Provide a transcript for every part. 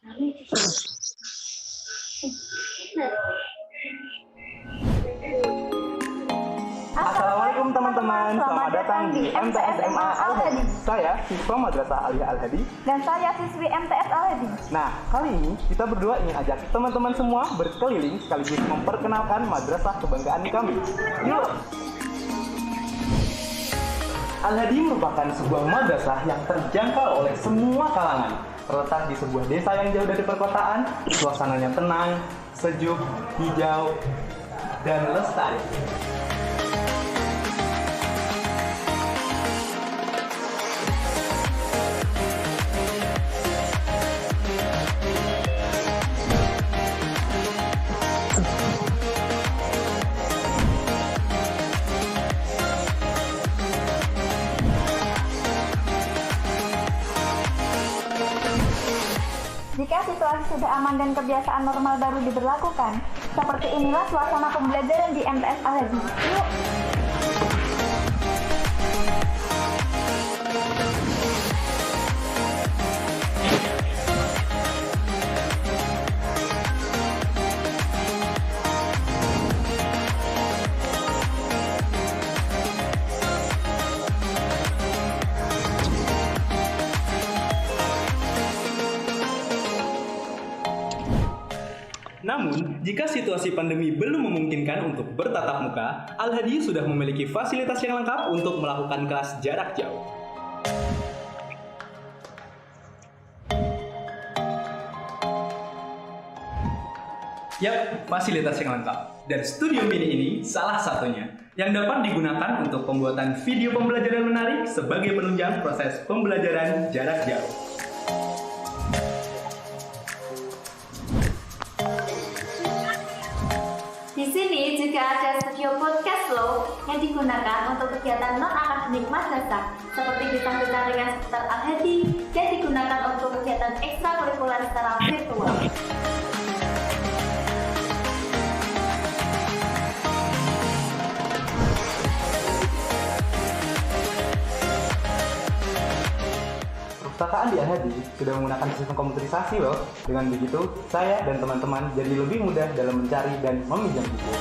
Assalamualaikum teman-teman, selamat datang di MTS SMA Al-Hadi. Saya siswa Madrasah Aliyah Al-Hadi. Dan saya siswi MTS Al-Hadi. Nah, kali ini kita berdua ingin ajak teman-teman semua berkeliling sekaligus memperkenalkan madrasah kebanggaan kami. Yuk! Al-Hadi merupakan sebuah madrasah yang terjangkau oleh semua kalangan. Terletak di sebuah desa yang jauh dari perkotaan, suasananya tenang, sejuk, hijau, dan lestari. Jika situasi sudah aman dan kebiasaan normal baru diberlakukan, seperti inilah suasana pembelajaran di MTS Al-Hadi. Yuk! Namun, jika situasi pandemi belum memungkinkan untuk bertatap muka, Al-Hadi sudah memiliki fasilitas yang lengkap untuk melakukan kelas jarak jauh. Yap, fasilitas yang lengkap. Dan studio mini ini salah satunya, yang dapat digunakan untuk pembuatan video pembelajaran menarik sebagai penunjang proses pembelajaran jarak jauh. Di sini juga ada studio podcast loh yang digunakan untuk kegiatan non-akademik madrasah seperti bidang-bidang ringan seputar Al-Hadi yang digunakan untuk kegiatan ekstrakurikuler secara virtual. Perpustakaan di Al-Hadi sudah menggunakan sistem komputerisasi loh. Dengan begitu, saya dan teman-teman jadi lebih mudah dalam mencari dan meminjam buku.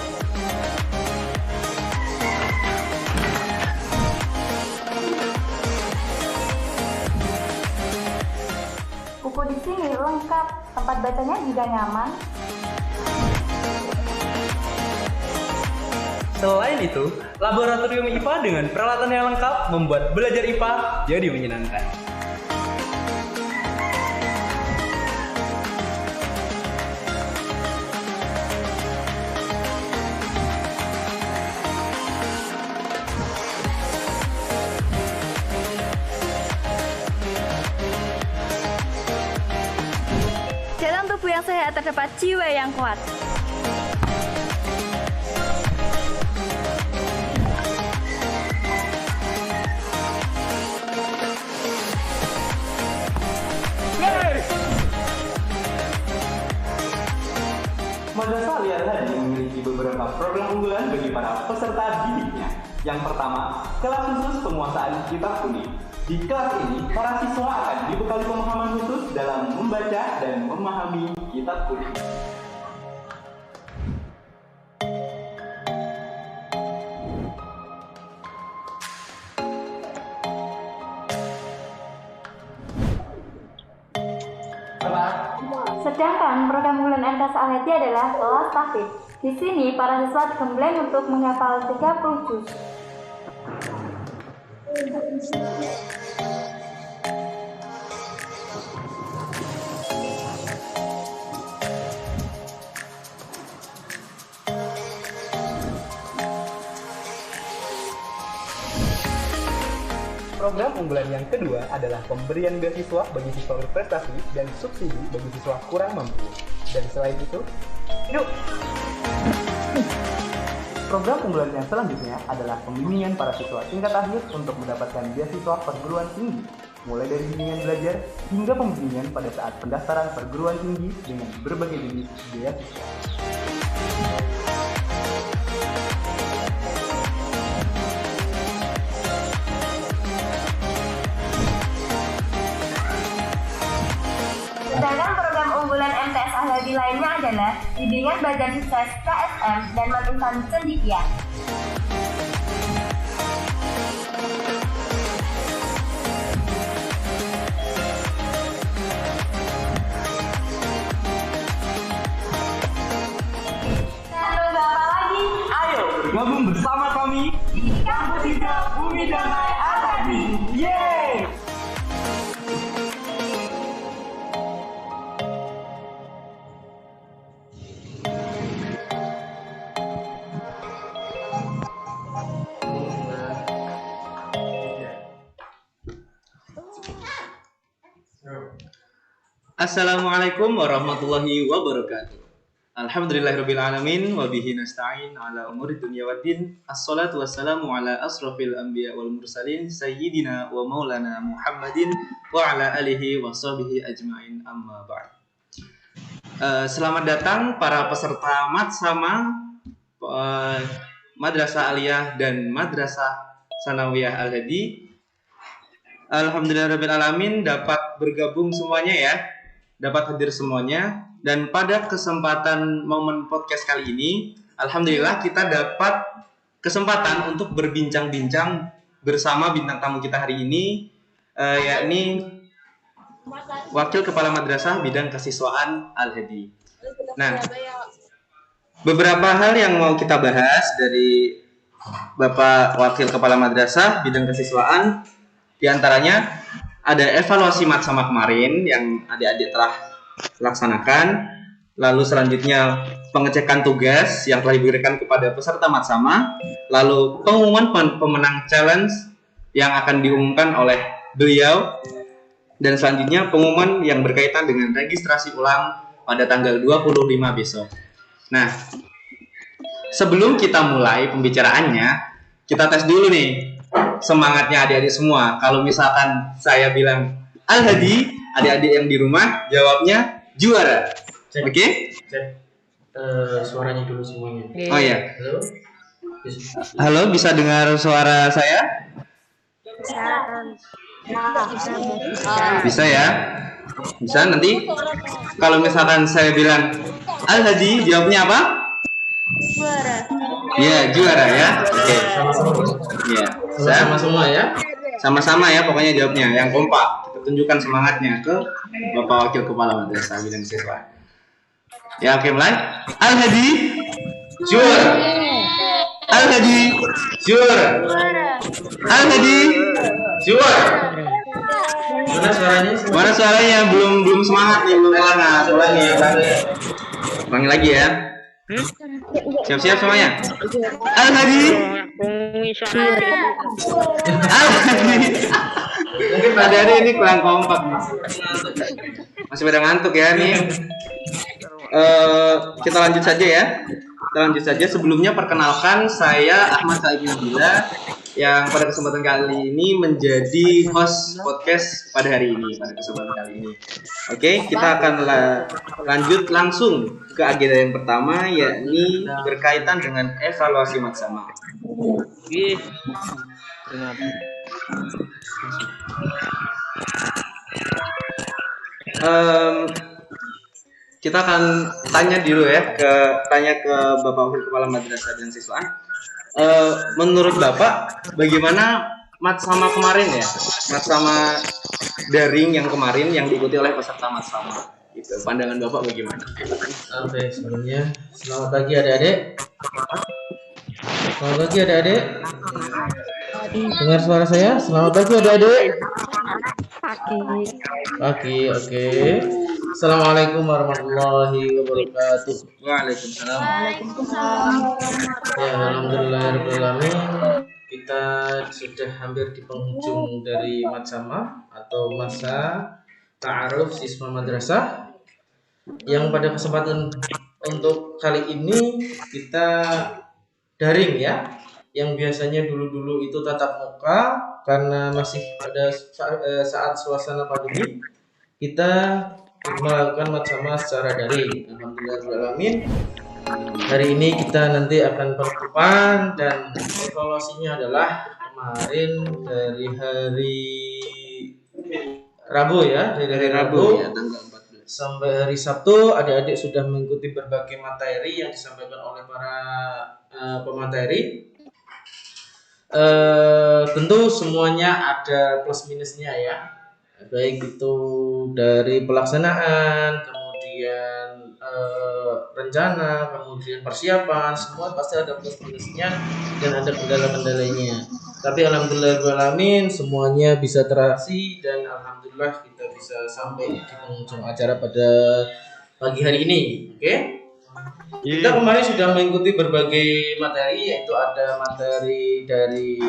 Buku di sini lengkap, tempat bacanya juga nyaman. Selain itu, laboratorium IPA dengan peralatan yang lengkap membuat belajar IPA jadi menyenangkan. Dalam tubuh yang sehat terdapat jiwa yang kuat. Madrasah Aliyah Al-Hadi memiliki beberapa program unggulan bagi para peserta didiknya. Yang pertama, kelas khusus penguasaan kitab kuning. Di kelas ini, para siswa akan dibekali pemahaman khusus dalam membaca dan memahami kitab kuning. Sedangkan program unggulan MTS Al-Hadi adalah kelas tahfidz. Di sini para siswa digembleng untuk menghafal 30 juz. Program unggulan yang kedua adalah pemberian beasiswa bagi siswa berprestasi dan subsidi bagi siswa kurang mampu. Dan selain itu, yuk! Program unggulan yang selanjutnya adalah pembimbingan para siswa tingkat akhir untuk mendapatkan beasiswa perguruan tinggi, mulai dari bimbingan belajar hingga pembimbingan pada saat pendaftaran perguruan tinggi dengan berbagai jenis beasiswa. Sedangkan program lainnya adalah Bimbingan Belajar Sukses KSM dan Matinsan Cendikia. Gabung bersama kami di Kampus 3 Bumi Damai Al-Hadi. Yeay! Assalamualaikum warahmatullahi wabarakatuh. Alhamdulillahirabbil alamin wa bihi nasta'in ala umuri dunya waddin. Assalatu wassalamu ala asrofil anbiya wal mursalin sayyidina wa maulana Muhammadin wa ala alihi wa sahbihi ajmain, amma ba'd. Selamat datang para peserta Matsama Madrasah Aliyah dan Madrasah Sanawiyah Al-Hadi. Alhamdulillahirabbil alamin dapat bergabung semuanya ya. Dapat hadir semuanya. Dan pada kesempatan momen podcast kali ini, alhamdulillah kita dapat kesempatan untuk berbincang-bincang bersama bintang tamu kita hari ini, yakni Wakil Kepala Madrasah Bidang Kesiswaan Al-Hadi. Nah, beberapa hal yang mau kita bahas dari Bapak Wakil Kepala Madrasah Bidang Kesiswaan, diantaranya ada evaluasi Matsama kemarin yang adik-adik telah laksanakan, lalu selanjutnya pengecekan tugas yang telah diberikan kepada peserta Matsama, lalu pengumuman pemenang challenge yang akan diumumkan oleh beliau, dan selanjutnya pengumuman yang berkaitan dengan registrasi ulang pada tanggal 25 besok. Nah, sebelum kita mulai pembicaraannya, kita tes dulu nih semangatnya adik-adik semua. Kalau misalkan saya bilang Al-Hadi, adik-adik yang di rumah jawabnya juara. Oke? Okay? Suaranya dulu semuanya. Oh iya. Halo. Halo, bisa dengar suara saya? Bisa ya? Bisa. Nanti kalau misalkan saya bilang Al-Hadi, jawabnya apa? Juara. Iya, juara ya. Oke. Okay. Iya. Sama-sama semua ya. Sama-sama ya, pokoknya jawabnya yang kompak. Kita tunjukkan semangatnya ke Bapak Wakil Kepala Madrasah Bidang Kesiswaan. Ya, oke, mulai. Al-Hadi juara. Al-Hadi juara. Al-Hadi juara. Mana suaranya? Mana suaranya? Belum semangat nih, belum kelar. Ulangi. Ulangi lagi ya. Siap-siap semuanya. Al-Hadi. Al-Hadi. Mungkin adik-adik ini kurang kompak. Masih pada ngantuk ya nih. Kita lanjut saja ya. Sebelumnya perkenalkan, saya Ahmad Said Nabila yang pada kesempatan kali ini menjadi host podcast pada hari ini, Oke, kita akan lanjut langsung ke agenda yang pertama, yakni berkaitan dengan evaluasi Matsama. Kita akan tanya dulu ya ke Bapak Wakil Kepala Madrasah dan Siswaan. Menurut Bapak, bagaimana Matsama kemarin ya? Matsama daring yang kemarin yang diikuti oleh peserta Matsama. Gitu. Pandangan Bapak bagaimana? Oke, sebelumnya selamat pagi adik-adik. Dengar suara saya? Selamat pagi adik-adik. Pagi, oke. Assalamualaikum warahmatullahi wabarakatuh. Waalaikumsalam. Ya, alhamdulillahirrahmanirrahim. Kita sudah hampir di penghujung dari Matsama atau masa ta'aruf siswa madrasah, yang pada kesempatan untuk kali ini kita daring ya. Yang biasanya dulu itu tatap muka, karena masih pada saat suasana pandemi, kita melakukan Matsama secara daring. Alhamdulillahirrahmanirrahim. Hari ini kita nanti akan penutupan dan evaluasinya adalah kemarin dari hari Rabu ya, dari hari Rabu ya, tanggal sampai hari Sabtu adik-adik sudah mengikuti berbagai materi yang disampaikan oleh para pemateri. Tentu semuanya ada plus minusnya ya, baik itu dari pelaksanaan, kemudian rencana, kemudian persiapan, semua pasti ada plus minusnya dan ada kendala-kendalanya. Tapi alhamdulillahirrahmanirrahim semuanya bisa terasi dan alhamdulillah kita bisa sampai di penghujung acara pada pagi hari ini. Oke? Kita kemarin sudah mengikuti berbagai materi, yaitu ada materi dari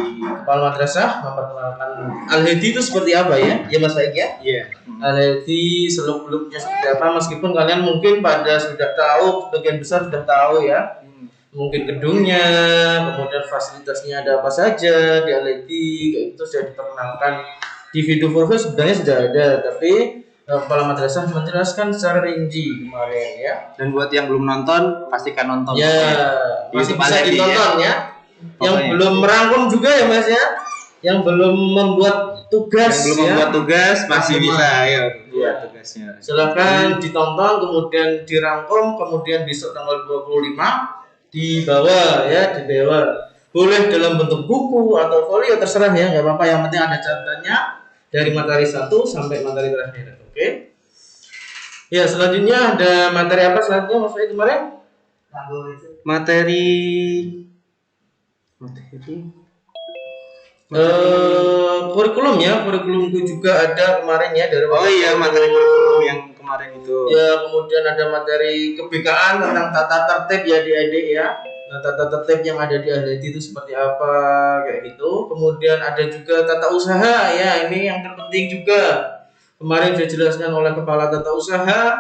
kepala madrasah memperkenalkan Al-Hadi itu seperti apa ya Mas Baik ya? Iya. Al-Hadi seluk-beluknya seperti apa, meskipun kalian mungkin pada sudah tahu, sebagian besar sudah tahu ya. Mungkin gedungnya, kemudian fasilitasnya ada apa saja di Al-Hadi, kayak itu sudah diperkenalkan. Di video sebenarnya sudah ada, tapi kepala madrasah menjelaskan secara rinci kemarin ya. Dan buat yang belum nonton, pastikan nonton. Ya, masih bisa ditonton ya. Yang Pokoknya. belum merangkum juga ya Mas ya. Yang belum membuat tugas. Yang belum ya. membuat tugas masih Sama. bisa ya buat Iya. tugasnya. Silakan ditonton, kemudian dirangkum, kemudian besok tanggal 25 dibawa ya, dibawa. Boleh dalam bentuk buku atau folio terserah ya, nggak apa-apa, yang penting ada catatannya dari materi 1 sampai materi terakhir. Oke. Ya, selanjutnya ada materi apa selanjutnya Mas Faid kemarin? Materi Kurikulum ya, kurikulumku juga ada kemarin ya dari Oh iya, materi kurikulum yang kemarin itu. ya, kemudian ada materi kebikaan tentang tata tertib ya adik-adik ya. Nah, tata tertib yang ada di Al-Hadi itu seperti apa kayak gitu. Kemudian ada juga tata usaha ya, ini yang terpenting juga. Kemarin sudah dijelaskan oleh kepala tata usaha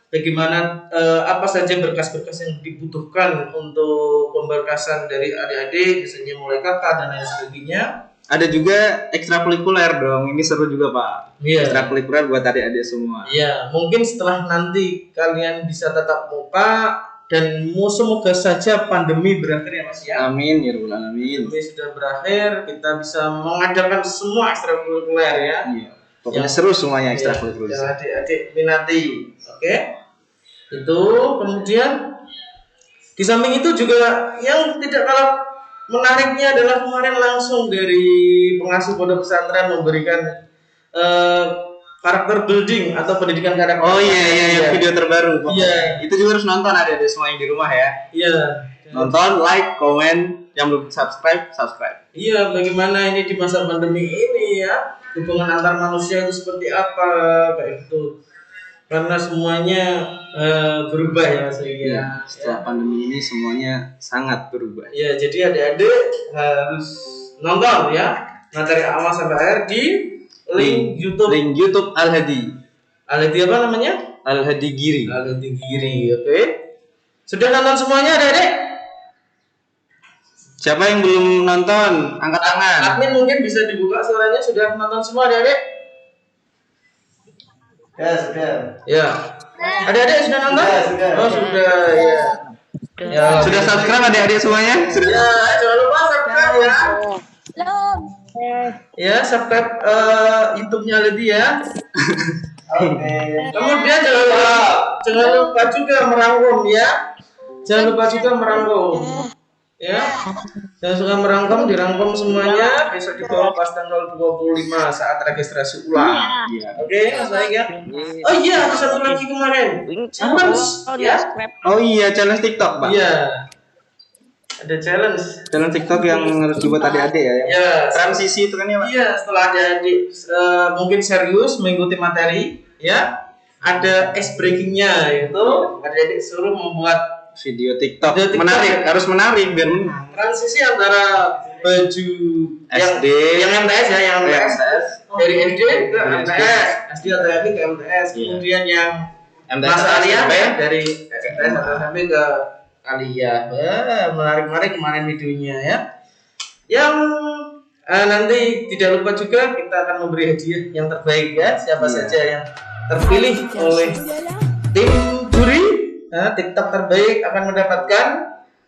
bagaimana apa saja berkas-berkas yang dibutuhkan untuk pemberkasan dari adik-adik, misalnya mulai kakak dan lain sebagainya. Ada juga ekstrakurikuler dong. Ini seru juga, Pak. Iya. Ekstrakurikuler buat adik-adik semua. Iya, mungkin setelah nanti kalian bisa tatap muka dan semoga saja pandemi berakhir ya Mas ya. Amin ya rabbal alamin. Pandemi sudah berakhir, kita bisa mengadakan semua ekstrakurikuler ya. Iya. Pokoknya seru semuanya ekstrakurikuler. Yang adik-adik minati. Oke. Itu kemudian di samping itu juga yang tidak kalah menariknya adalah kemarin langsung dari pengasuh pondok pesantren memberikan karakter building atau pendidikan karakter. Oh iya, video terbaru. Pokoknya. Iya. Itu juga harus nonton adik-adik semua yang di rumah ya. Iya. Nonton, like, komen, yang belum subscribe. Iya, bagaimana ini di masa pandemi ini ya, hubungan antar manusia itu seperti apa kayak gitu. Karena semuanya berubah ya Mas Egi. Iya, setelah pandemi ini semuanya sangat berubah. Ya, jadi adik-adik harus nonton ya materi awal sampai akhir di link YouTube. Link YouTube Al-Hadi. Al-Hadi apa namanya? Al-Hadi Giri. Al-Hadi Giri, oke. Sudah nonton semuanya adik-adik? Siapa yang belum nonton? Angkat tangan. Admin mungkin bisa dibuka suaranya, sudah nonton semua adik-adik? Ya, sudah. Ya. Adik-adik sudah nonton? Sudah. Oh, sudah ya. Ya. Sudah subscribe adik-adik semuanya? Sudah. Ya, jangan lupa subscribe ya. Belum. Ya, subscribe YouTube-nya Lady ya. Oke. Kemudian jangan lupa juga merangkum ya. Jangan lupa juga merangkum. Ya. Jangan suka merangkum, dirangkum semuanya. Besok dibawa pas tanggal 25 saat registrasi ulang. Iya. Oke, Mas Baik ya. Oh iya, ada satu lagi kemarin. Challenge ya. Oh iya, challenge TikTok, Pak. Iya. Ada challenge. Challenge TikTok yang harus dibuat adik-adik ya. Ya, Transisi itu kan ya, Pak? iya, setelah adik mungkin serius mengikuti materi, ya, ada ice breakingnya, yaitu adik-adik suruh membuat Video TikTok. Video TikTok. Menarik, harus menarik biar menang. transisi antara baju SD. yang MTS ya, yang MTS dari SD ke Dari MTS, SD atau SMP ke MTS, Iya. kemudian yang MTS masa Alia SMP. ya, dari MTS atau SMP ke Alia. Menarik kemarin videonya ya. Yang nanti tidak lupa juga kita akan memberi hadiah yang terbaik ya, siapa Iya. saja yang terpilih oleh tim juri TikTok terbaik akan mendapatkan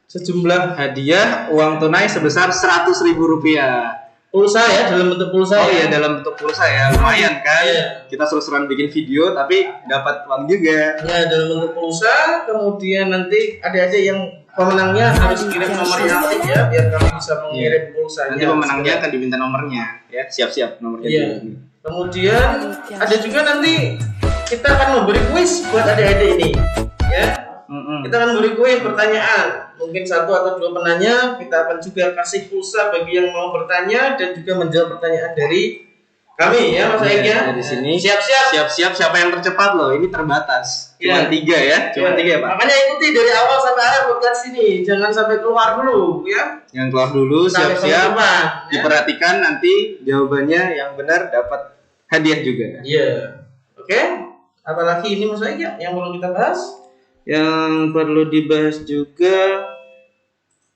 sejumlah Hadiah uang tunai sebesar 100.000 rupiah. pulsa ya, dalam bentuk pulsa. Oh iya, dalam bentuk pulsa ya, lumayan kan. Iya. Kita seru-seruan bikin video tapi dapat uang juga. Ya, dalam bentuk pulsa. Kemudian nanti adik-adik yang pemenangnya harus kirim nomor yang aktif ya, biar kami bisa mengirim pulsanya. Nanti pemenangnya akan diminta nomornya, ya. Siap-siap nomornya. Iya. Kemudian ada juga nanti kita akan memberi kuis buat adik-adik ini, ya. Kita akan beri kuis pertanyaan, mungkin 1 atau 2 penanya. Kita akan juga kasih pulsa bagi yang mau bertanya dan juga menjawab pertanyaan dari kami ya, Mas Aik ya. Dari sini. Siap-siap. Siap-siap siapa yang tercepat loh. Ini terbatas. Cuma 3 ya. Cuma 3 ya, Pak. Makanya ikuti dari awal sampai akhir podcast ini. Jangan sampai keluar dulu ya. Yang keluar dulu, Sampai siap-siap. penutupan, ya. Diperhatikan nanti jawabannya yang benar dapat hadiah juga. Iya. Oke. Apalagi ini Mas Aik ya yang perlu kita bahas? Yang perlu dibahas juga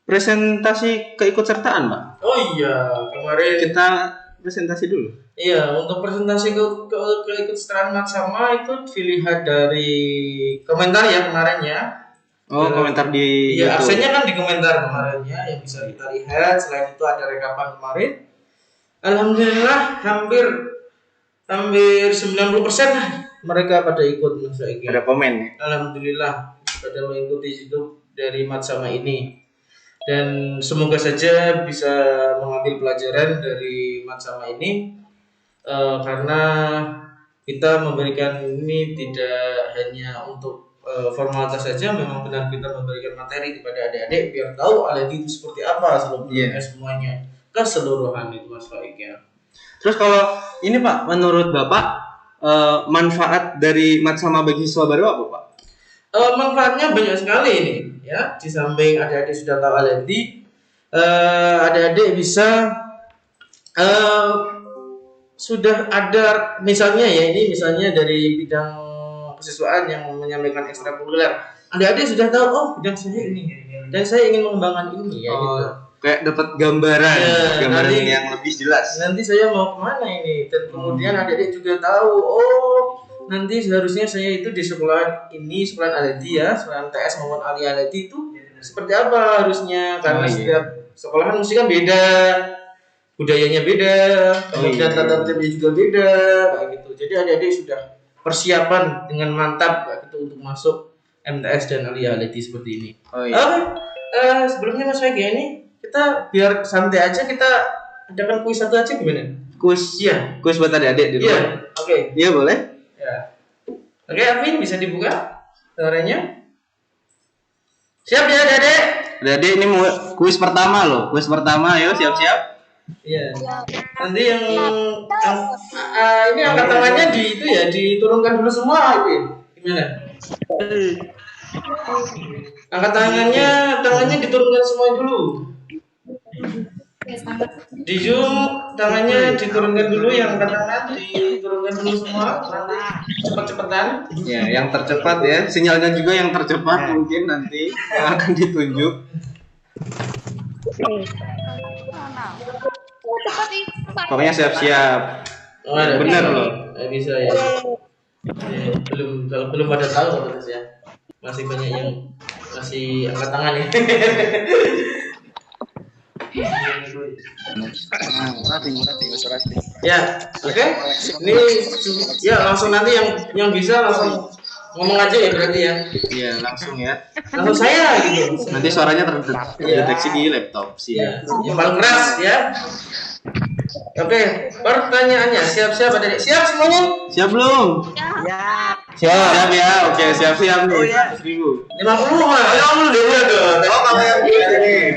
presentasi keikutsertaan, Pak. Oh iya, kemarin Kita presentasi dulu. iya, untuk presentasi keikutsertaan Matsama itu dilihat dari komentar ya kemarin ya. Oh, komentar di Iya, YouTube. absennya kan di komentar kemarin ya yang bisa kita lihat. Selain itu ada rekapan kemarin. Alhamdulillah hampir 90% lah mereka pada ikut Mas Aik. Ada komen ya. Alhamdulillah pada mengikuti YouTube dari Matsama ini. Dan semoga saja bisa mengambil pelajaran dari Matsama ini, karena kita memberikan ini tidak hanya untuk formalitas saja, memang benar kita memberikan materi kepada adik-adik biar tahu alat itu seperti apa selebihnya semuanya keseluruhan itu Mas Faik ya. Terus kalau ini Pak, menurut Bapak manfaat dari Matsama bagi siswa baru apa Pak? Manfaatnya banyak sekali ini ya. Di samping adik-adik sudah tahu alat, adik-adik bisa sudah ada misalnya ya, ini misalnya dari bidang kesiswaan yang menyampaikan ekstrakurikuler, adik-adik sudah tahu oh bidang saya ini dan saya ingin mengembangkan ini ya gitu. Kayak dapat gambaran, gambaran nanti, yang lebih jelas. Nanti saya mau kemana ini, dan kemudian adik-adik juga tahu oh nanti seharusnya saya itu di sekolah ini, sekolah alati ya, sekolah TS maupun alati itu seperti apa harusnya, karena setiap sekolahan mesti kan beda, budayanya beda, kemudian tata tertibnya juga beda, kayak gitu. Jadi adik-adik sudah persiapan dengan mantap kayak gitu untuk masuk MTS dan alati seperti ini. Sebelumnya Mas Wegi ini kita biar santai aja, kita adakan kuis satu aja gimana? Kuis ya, kuis buat adik-adik di rumah. Iya, oke. Iya boleh. Ya. Oke, Arvin bisa dibuka suaranya. Siap ya, Dede? Adik-adik ini mau kuis pertama loh. Kuis pertama, ayo siap-siap. Iya. Nanti yang ini angkat tangannya di itu ya, diturunkan dulu semua, Arvin. Gimana? Angkat tangannya diturunkan semua dulu. Di Zoom tangannya diturunkan dulu, yang angkat tangan diturunkan dulu semua. Nanti cepet-cepetan. Ya, yang tercepat ya. Sinyalnya juga yang tercepat mungkin nanti yang akan ditunjuk. Pokoknya siap-siap. Oh, ada. Bener loh. Bisa ya. Belum pada tahu terus ya. Masih banyak yang masih angkat tangan ya. Ya, oke. Ini ya langsung nanti yang bisa langsung ngomong aja ya berarti ya. Iya, langsung ya. Langsung saya gitu. Nanti suaranya terdeteksi di laptop sih. Ya, yang paling keras ya. Oke, pertanyaannya siap-siap adik. Siap semuanya? Siap belum? Siap ya. Oke, siap-siap nih. 1.000. 50 mah. Ayo lu dulu dong. Oh, kalau yang ini.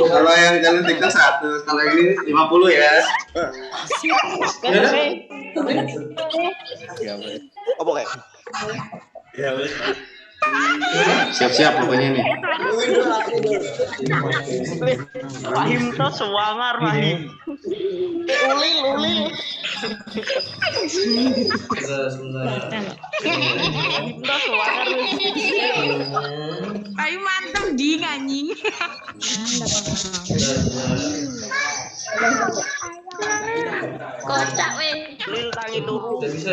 Kalau yang kalian tiktok 100, kalau ini 50 ya. Gimana? Apa kayak? Ya, Siap-siap pokoknya nih. Rahim tuh sewangar Rahim. Ulil. Sebentar. Rahim tuh sewangar. Ayo mantep di anjing. Kocak weh. Lil tangi turu. Udah bisa.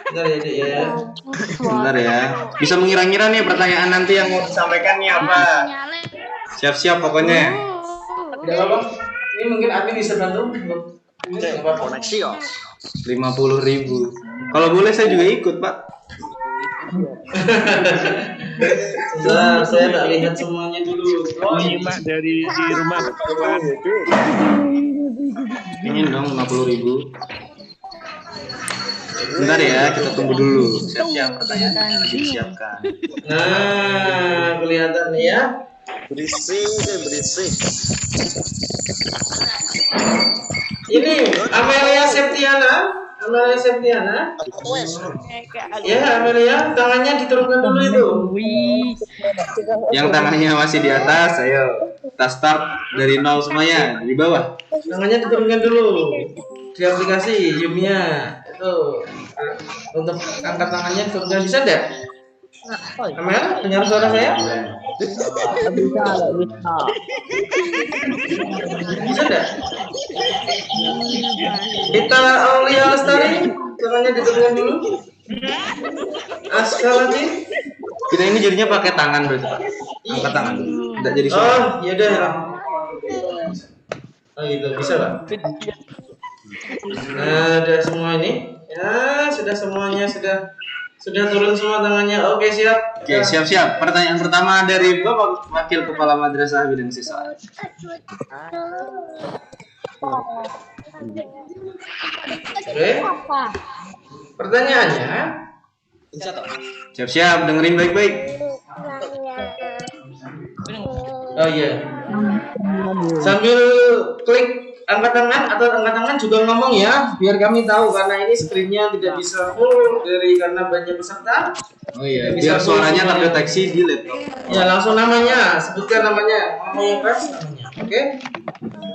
Bentar ya, Dek ya. Bentar ya. Bisa mengira-ngira nih pertanyaan nanti yang mau disampaikan nih apa? Siap-siap pokoknya. Udah apa? Ini mungkin admin bisa bantu. Ini nggak apa-apa. Koneksi ya. 50.000. Kalau boleh saya juga ikut, Pak. Sebentar, saya tak lihat semuanya dulu. Nyimak dari di rumah. Ingin dong 50.000. Bentar ya, kita tunggu dulu. Siap-siap pertanyaan disiapkan. Nah, kelihatan nih ya. Berisik. Ini Amelia Septiana. Ya, Amelia, tangannya diturunkan dulu itu. Yang tangannya masih di atas, ayo. Kita start dari nol semuanya, di bawah. Tangannya diturunkan dulu di aplikasi Yumia itu untuk angkat tangannya diturunkan, bisa enggak? Amel, dengar suara saya? Bisa enggak? Kita Aulia Lestari, tangannya diturunkan dulu. Aska lagi. Kita ini jadinya pakai tangan berarti, Pak. Angkat tangan. Enggak jadi suara. Oh, ya udah. Oh gitu, bisa Pak. Nah, ada semua ini. Ya, sudah semuanya sudah turun semua tangannya. Oke, siap. Oke, siap-siap. Pertanyaan pertama dari Bapak Wakil Kepala Madrasah Bidang Siswa. Oke. Pertanyaannya, Siap-siap, dengerin baik-baik. oh iya. Sambil klik angkat tangan atau angkat tangan juga ngomong ya, biar kami tahu karena ini screen-nya tidak bisa full karena banyak peserta. Oh iya, Bisa biar suaranya full semuanya. terdeteksi di laptop. Ya, langsung namanya, sebutkan namanya. Ngomong yang keras namanya. Oke.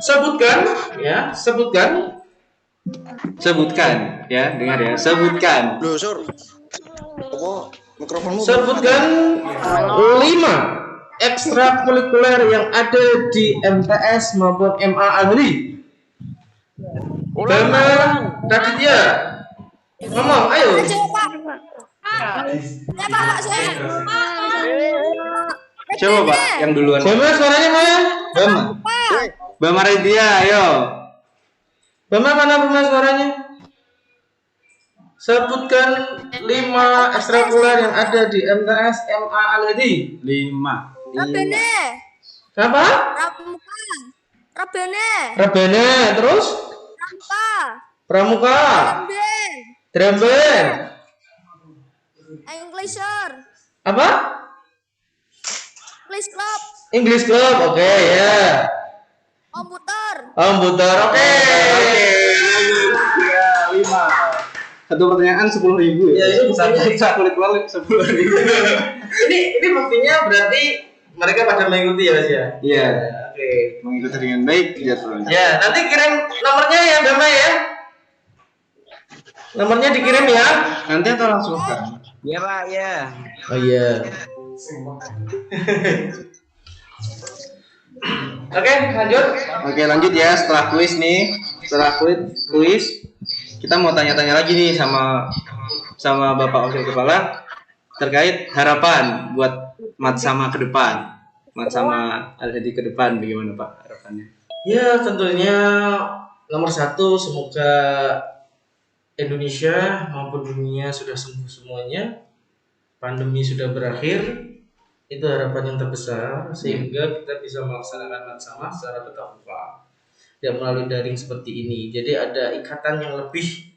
Sebutkan ya, Sebutkan, ya, dengar ya. Sebutkan. Loh, Sur. Apa mikrofonmu? Sebutkan 5 ekstrakurikuler yang ada di MTS maupun MA Agri. Bama Raditya. Ngomong, ayo. Coba, Pak, yang duluan. Bama suaranya mana? Bama. Bama Raditya, ayo. Bama mana Bama suaranya? Sebutkan 5 ekstrakurikuler yang ada di MTS MA Agri. 5. Rabene, Apa? Pramuka, Rabene, Rebene, terus Pramuka, Pramuka, Ben, Drum Band. Englisher, Apa? English Club, English Club, oke ya. Komputer, Komputer, oke. Ya, 5. Satu pertanyaan 10.000 Ya, itu Satu buktinya. ekstrakurikuler 10.000. Ini buktinya berarti mereka pada mengikuti ya Mas ya. Iya. Oke. Mengikuti dengan baik jadwalnya. Ya, nanti kirim nomornya ya Bama ya. Nomornya dikirim ya. Nanti atau langsung sekarang? Ya Pak ya. Oh iya. Oke, lanjut. Oke, lanjut ya. Setelah kuis nih, kuis, kita mau tanya-tanya lagi nih sama Bapak Wakil Kepala terkait harapan buat Matsama ke depan, Matsama Al-Hadi ke depan, bagaimana Pak harapannya? Ya, tentunya nomor 1 semoga Indonesia maupun dunia sudah sembuh semuanya, pandemi sudah berakhir, itu harapan yang terbesar sehingga kita bisa melaksanakan Matsama secara tatap muka dan melalui daring seperti ini. Jadi ada ikatan yang lebih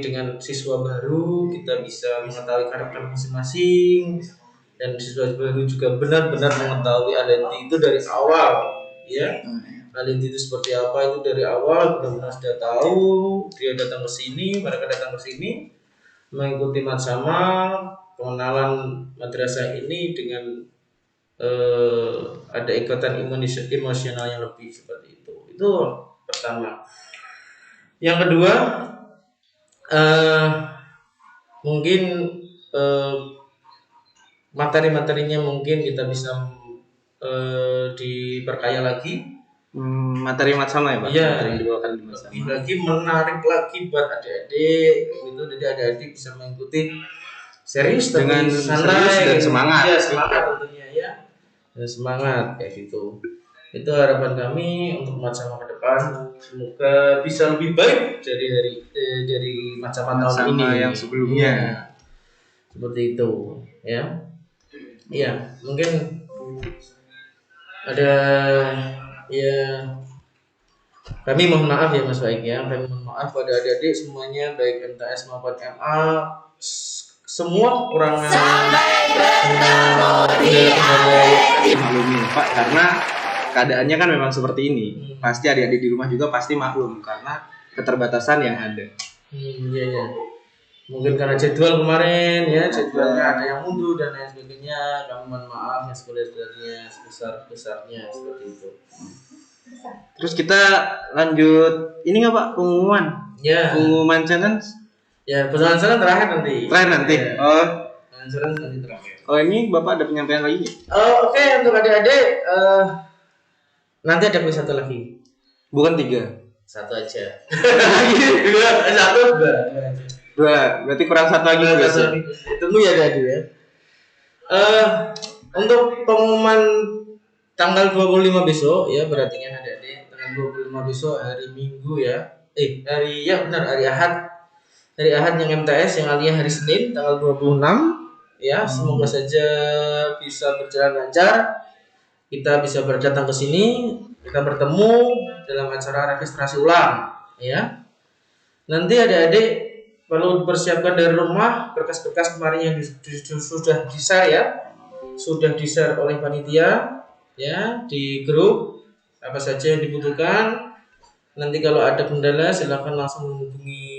dengan siswa baru, kita bisa mengetahui karakter masing-masing dan siswa baru juga benar-benar mengetahui Alenti itu dari awal, ya. Alenti itu seperti apa itu dari awal benar-benar sudah tahu. Dia datang ke sini, mereka datang ke sini mengikuti Matsama, pengenalan madrasah ini dengan ada ikatan emosional yang lebih seperti itu. Itu pertama. Yang kedua, mungkin materi-materinya mungkin kita bisa diperkaya lagi. Materi Matsama ya Pak? Iya. Materi yang dibawakan di Matsama. Lebih lagi menarik lagi buat adik-adik gitu, jadi adik-adik bisa mengikuti serius tapi Dengan santai serius dan semangat. ya, semangat tentunya ya, dan semangat kayak gitu. Itu harapan kami untuk Macama ke depan. Semoga bisa lebih baik dari Macama tahun ini yang sebelumnya. Seperti itu, ya. Iya, mungkin ada ya. Kami mohon maaf ya Mas Baik ya. Kami mohon maaf pada adik-adik semuanya baik MTS maupun MA. Semua kekurangan Maklumin Pak, karena keadaannya kan memang seperti ini. Pasti adik-adik di rumah juga pasti maklum karena keterbatasan yang ada. Iya. Mungkin karena jadwal kemarin ya, jadwalnya ada yang mundur dan lain sebagainya. Kami mohon maaf yang sebesar-besarnya, sebesar-besarnya seperti itu. Terus kita lanjut ini nggak Pak, pengumuman? Ya. Pengumuman challenge? Ya, pesan terakhir nanti. Terakhir nanti. Ya. Oh. Pesan nanti terakhir. Oh ini Bapak ada penyampaian lagi? Oke, untuk adik-adik nanti ada kuis satu lagi. Bukan 3. Satu aja. Dua. Berarti kurang 1 lagi biasa. Tunggu ya tadi ya. Untuk pengumuman tanggal 25 besok ya, berarti kan adik-adik tanggal 25 besok hari Minggu ya. Hari Ahad. Hari Ahad yang MTS, yang Alia hari Senin tanggal 26 ya. Semoga saja bisa berjalan lancar. Kita bisa berdatang ke sini, kita bertemu dalam acara registrasi ulang ya. Nanti adik-adik perlu dipersiapkan dari rumah berkas-berkas kemarin yang sudah di-share ya. Sudah di-share oleh panitia ya di grup, apa saja yang dibutuhkan. Nanti kalau ada kendala silakan langsung menghubungi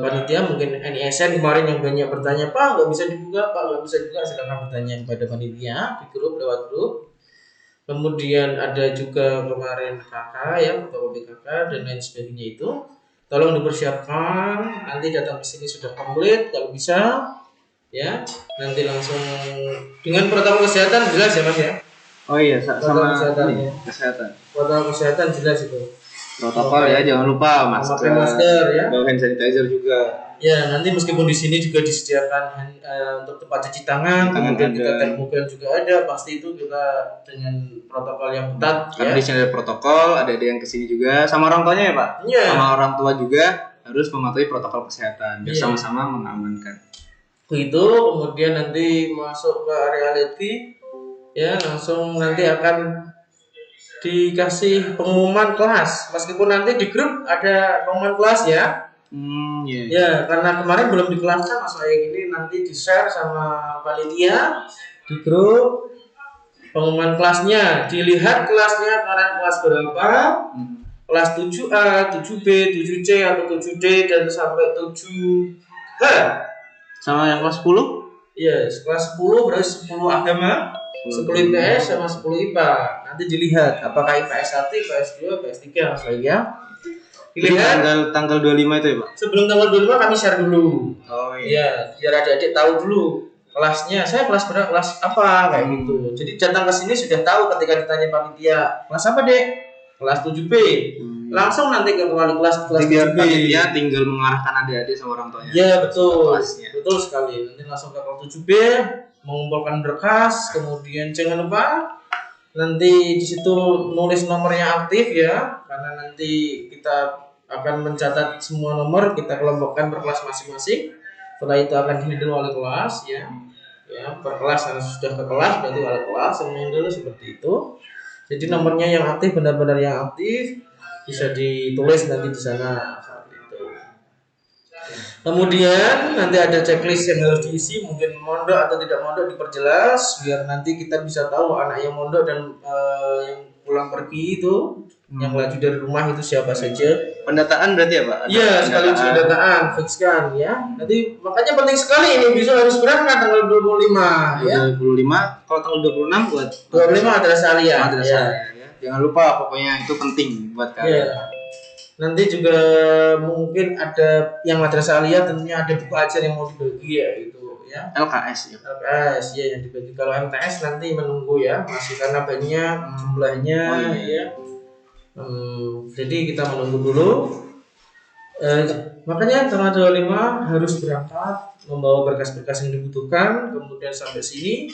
panitia, mungkin NISN kemarin yang banyak bertanya, Pak nggak bisa dibuka, Pak nggak bisa juga, silakan bertanya kepada panitia di grup, lewat grup. Kemudian ada juga kemarin kakak ya, fotokopi kakak dan lain sebagainya itu. Tolong dipersiapkan, nanti datang ke sini sudah komplit kalau bisa ya. Nanti langsung dengan protokol kesehatan jelas ya Mas ya. Oh iya, sama kesehatan. Protokol kesehatan jelas itu. Protokol ya, jangan lupa masker ya. Bawa hand sanitizer juga. Ya, nanti meskipun di sini juga disediakan untuk tempat cuci tangan, kemudian kita termobile juga ada, pasti itu kita dengan protokol yang ketat. Karena di sini ada protokol, ada yang kesini juga sama orang tuanya ya Pak. Iya. Sama orang tua juga harus mematuhi protokol kesehatan biar sama-sama mengamankan. Begitu, kemudian nanti masuk ke reality, ya langsung nanti akan dikasih pengumuman kelas, meskipun nanti di grup ada pengumuman kelas ya. Ya, karena kemarin belum dikelaskan Mas Ayek ini nanti di-share sama panitia di grup pengumuman kelasnya, dilihat kelasnya kalian kelas berapa, kelas 7A, 7B, 7C atau 7D dan sampai 7H. Sama yang kelas 10? Iya, kelas 10 berarti 10 agama, 10 IPS sama 10 IPA. Nanti dilihat apakah IPS 1, IPS 2, IPS 3 Mas Ayek ya. Dilihat tanggal 25 itu ya Pak? Sebelum tanggal 25 kami share dulu. Oh iya. Ya, biar adik-adik tahu dulu kelasnya. Saya kelas berapa, kelas apa kayak gitu. Jadi datang ke sini sudah tahu ketika ditanya panitia, kelas apa Dek? Kelas 7B. Langsung nanti ke wali kelas 7B. Panitia tinggal mengarahkan adik-adik sama orang tuanya. Iya, betul. Betul sekali. Nanti langsung ke kelas 7B, mengumpulkan berkas, kemudian jangan lupa nanti di situ nulis nomornya aktif ya, karena nanti kita akan mencatat semua nomor, kita kelompokkan per kelas masing-masing. Setelah itu akan dihandle oleh kelas ya. Ya, per kelas harus sudah ke kelas berarti oleh kelas yang handle seperti itu. Jadi nomornya yang aktif benar-benar yang aktif bisa ditulis nanti di sana seperti itu. Kemudian nanti ada checklist yang harus diisi, mungkin mondok atau tidak mondok diperjelas biar nanti kita bisa tahu anak yang mondok dan yang pulang pergi itu yang laju dari rumah itu siapa saja. Pendataan berarti ya Pak? Iya, sekaligus pendataan, fixkan ya. Nanti makanya penting sekali ini bisa harus berangkat tanggal 25 ya. 25, kalau tanggal 26 buat 25 madrasah aliyah. Ya. Jangan lupa pokoknya itu penting buat kalian. Ya. Nanti juga mungkin ada yang madrasah aliyah tentunya ada buku ajar yang mau dibagi ya itu ya. LKS ya. LKS ya yang dibagi. Kalau MTS nanti menunggu ya, masih karena banyak jumlahnya ya. Jadi kita menunggu dulu. Makanya tanggal 25 harus berangkat membawa berkas-berkas yang dibutuhkan, kemudian sampai sini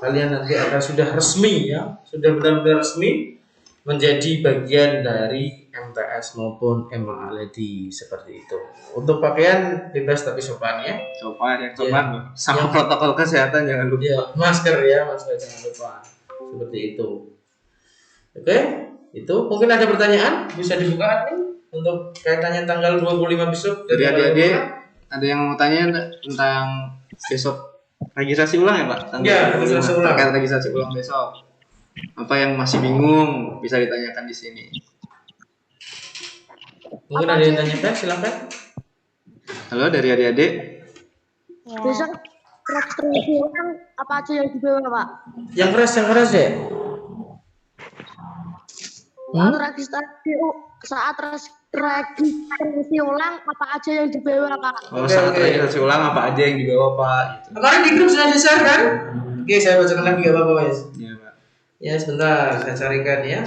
kalian nanti akan sudah resmi ya, sudah benar-benar resmi menjadi bagian dari MTS maupun MA Lady seperti itu. Untuk pakaian bebas tapi sopan ya. Sopan ya, Sama protokol kesehatan jangan lupa. Ya, masker jangan lupa. Seperti itu. Oke, itu mungkin ada pertanyaan bisa dibuka nih untuk kaitannya tanggal 25 besok. Dari adik-adik ada yang mau tanya tentang besok registrasi ulang ya Pak? Iya, registrasi ulang. Terkait registrasi ulang besok. Apa yang masih bingung bisa ditanyakan di sini. Mungkin ada yang tanyakan, silakan. Halo dari adik-adik. Besok registrasi ulang apa aja yang dibawa Pak? Yang keras ya. Saat registrasi ulang apa aja yang dibawa Pak? Saat registrasi ulang apa aja yang dibawa Pak? Gitu. Kemarin di grup sudah di-share kan? Oke, saya bacakan lagi gak apa-apa Mas. Iya Pak. Ya sebentar, saya carikan ya.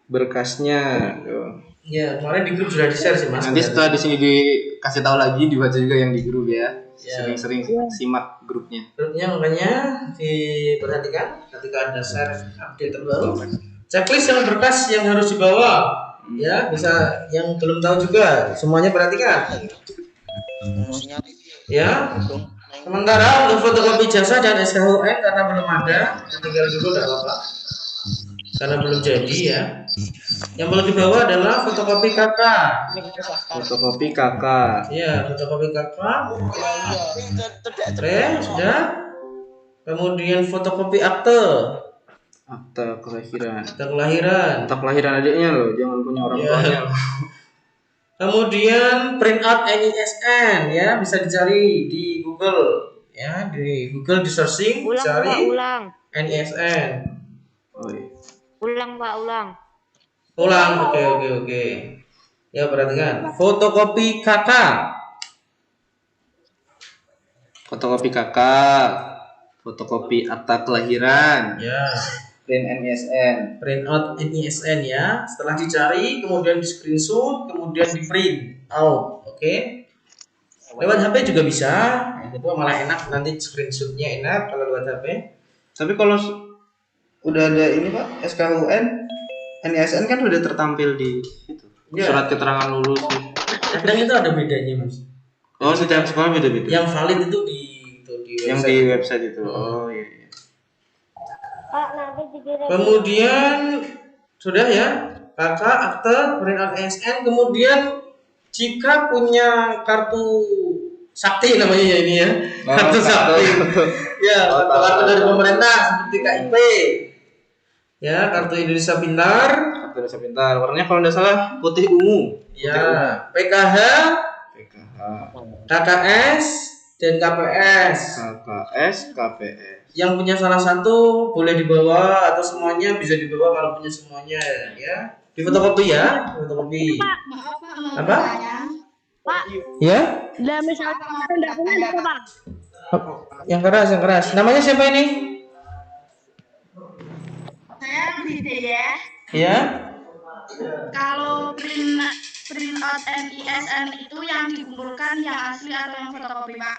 Berkasnya. Tuh. Ya kemarin di grup sudah di-share sih Mas. Nanti setelah di sini dikasih tahu lagi dibaca juga yang di grup ya. Ya. Sering-sering simak grupnya. Grupnya makanya diperhatikan ketika ada share update terbaru. Checklist yang berkas yang harus dibawa. Ya, bisa yang belum tahu juga semuanya perhatikan. Ya. Sementara untuk fotokopi jasa dan SKUN karena belum ada, tinggal dulu enggak apa-apa. Karena belum jadi ya. Yang perlu dibawa adalah fotokopi KK. Fotokopi KK. Ya, fotokopi KK. Sudah. Kemudian fotokopi akte. Akta kelahiran. Akte kelahiran. Akta kelahiran adiknya loh, jangan punya orang Ya. tuanya. Kemudian print out NISN ya, bisa dicari di Google ya, di Google di searching cari NISN. Oh, iya. Ulang, oke. Ya perhatikan, fotokopi KK. Fotokopi KK. Fotokopi akta kelahiran. Ya, Print NISN. print out NISN ya. Setelah dicari, kemudian di screenshot, kemudian di print out. Oke. Lewat HP juga bisa. Itu malah enak, nanti screenshotnya enak kalau lewat HP. Tapi kalau udah ada ini Pak, SKUN, NISN kan udah tertampil di itu. Ya. Surat keterangan lulus. Kadang itu ada bedanya mas. Oh, setiap sekolah beda-beda. Yang valid itu di Yang di website itu. Oh iya. Kemudian sudah ya, kakak akte print out NISN. Kemudian jika punya kartu sakti namanya ya ini ya, kartu sakti. Ya, kartu dari pemerintah seperti KIP. Ya, kartu Indonesia Pintar. Kartu Indonesia Pintar. Warnanya kalau tidak salah putih ungu. Ya, PKH, KKS dan KPS. KPS. Yang punya salah satu boleh dibawa atau semuanya bisa dibawa kalau punya semuanya ya. Di fotokopi ya, fotokopi. Apa? Pak, Ya? lah misalnya tidak punya Pak. Yang keras. Namanya siapa ini? Saya Ride ya. Ya. Kalau print out NISN itu yang dikumpulkan yang asli atau yang fotokopi Pak?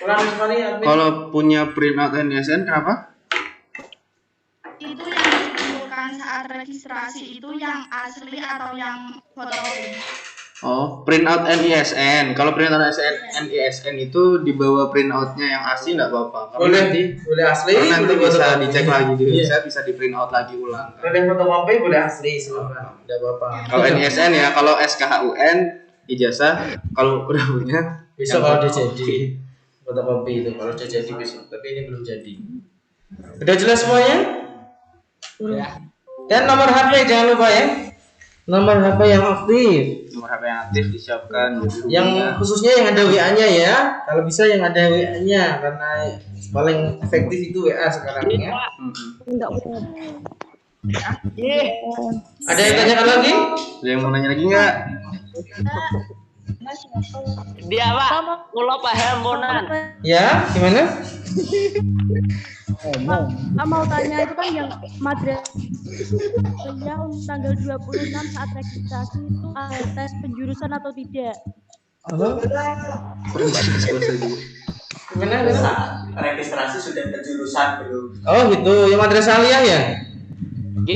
Ulang sekali admin. Kalau punya print out NISN kenapa? Itu yang dikumpulkan saat registrasi itu yang asli atau yang fotokopi? Oh, print out NISN. Kalau print out NISN itu dibawa print outnya yang asli nggak apa-apa. Boleh asli. Karena nanti boleh bisa fotokopi. dicek lagi di Iya. website, bisa di print out lagi ulang. Kalau yang fotokopi boleh asli silakan. Tidak apa-apa. Kalau NISN ya, kalau SKHUN ijazah, kalau udah punya Besok yang kalau dia fotokopi. jadi fotokopi itu kalau dia jadi besok, tapi ini belum jadi. Udah jelas semuanya? Dan nomor HP jangan lupa ya. Nomor HP yang aktif. Nomor HP yang aktif disiapkan. Yang khususnya yang ada WA-nya ya. Kalau bisa yang ada WA-nya karena paling efektif itu WA sekarang ya. Ada yang tanyakan lagi? Ada yang mau nanya lagi nggak? Dia Pak, kula paham monan. Ya, gimana? Pak mau tanya itu kan yang madrasahnya untuk tanggal 26 saat registrasi itu ada tes penjurusan atau tidak? Apa? Gimana? Saat registrasi sudah ke jurusan belum? Oh gitu, yang madrasah aliyah ya? G,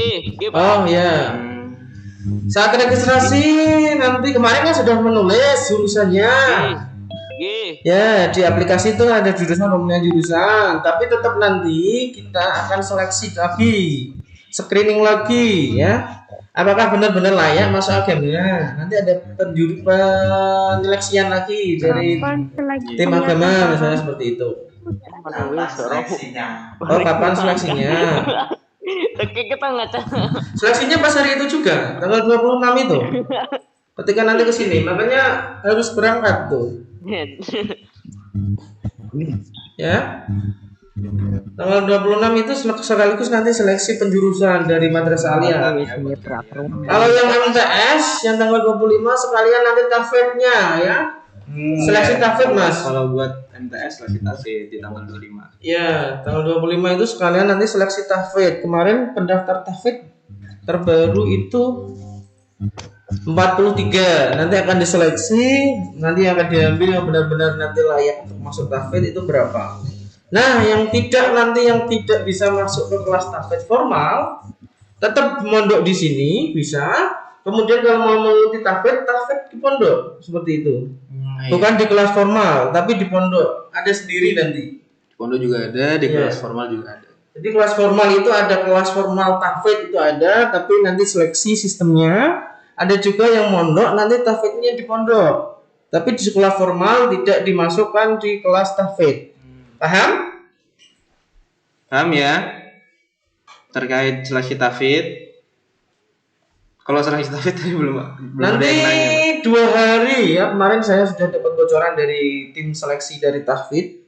Pak. Oh ya. Saat registrasi nanti kemarin kan sudah menulis jurusannya. G. Ya, di aplikasi itu ada jurusan, nomornya jurusan, tapi tetap nanti kita akan seleksi lagi, screening lagi ya. Apakah benar-benar layak masuk agama? Nanti ada penyeleksian lagi dari tim agama misalnya seperti itu. Kapan seleksinya? Oh, kapan seleksinya? Oke, kita ngaca. Seleksinya pas hari itu juga, tanggal 26 itu. Ketika nanti ke sini, makanya harus berangkat tuh. Ya. Tanggal 26 itu sekaligus nanti seleksi penjurusan dari madrasah aliyah. Kalau yang MTS yang tanggal 25 sekalian nanti tafidnya ya. Seleksi tafid Mas. Kalau buat MTS seleksi tafid di tanggal 25. Iya, tanggal 25 itu sekalian nanti seleksi tafid. Kemarin pendaftar tafid terbaru itu 43. Nanti akan diseleksi, nanti akan diambil yang benar-benar nanti layak untuk masuk tafid itu berapa. Nah, yang tidak bisa masuk ke kelas tafid formal, tetap mondok di sini bisa. Kemudian kalau mau mengikuti tafid di pondok seperti itu. Bukan di kelas formal, tapi di pondok ada sendiri nanti. Di pondok juga ada, di kelas formal juga ada. Jadi kelas formal itu ada kelas formal tafid itu ada, tapi nanti seleksi sistemnya. Ada juga yang mondok nanti tafidnya di pondok, tapi di sekolah formal tidak dimasukkan di kelas tafid. Paham? Paham ya? Terkait seleksi tafid. Kalau seleksi tafid tadi belum Nanti ada yang nanya. 2 hari ya, kemarin saya sudah dapat bocoran dari tim seleksi dari tafid.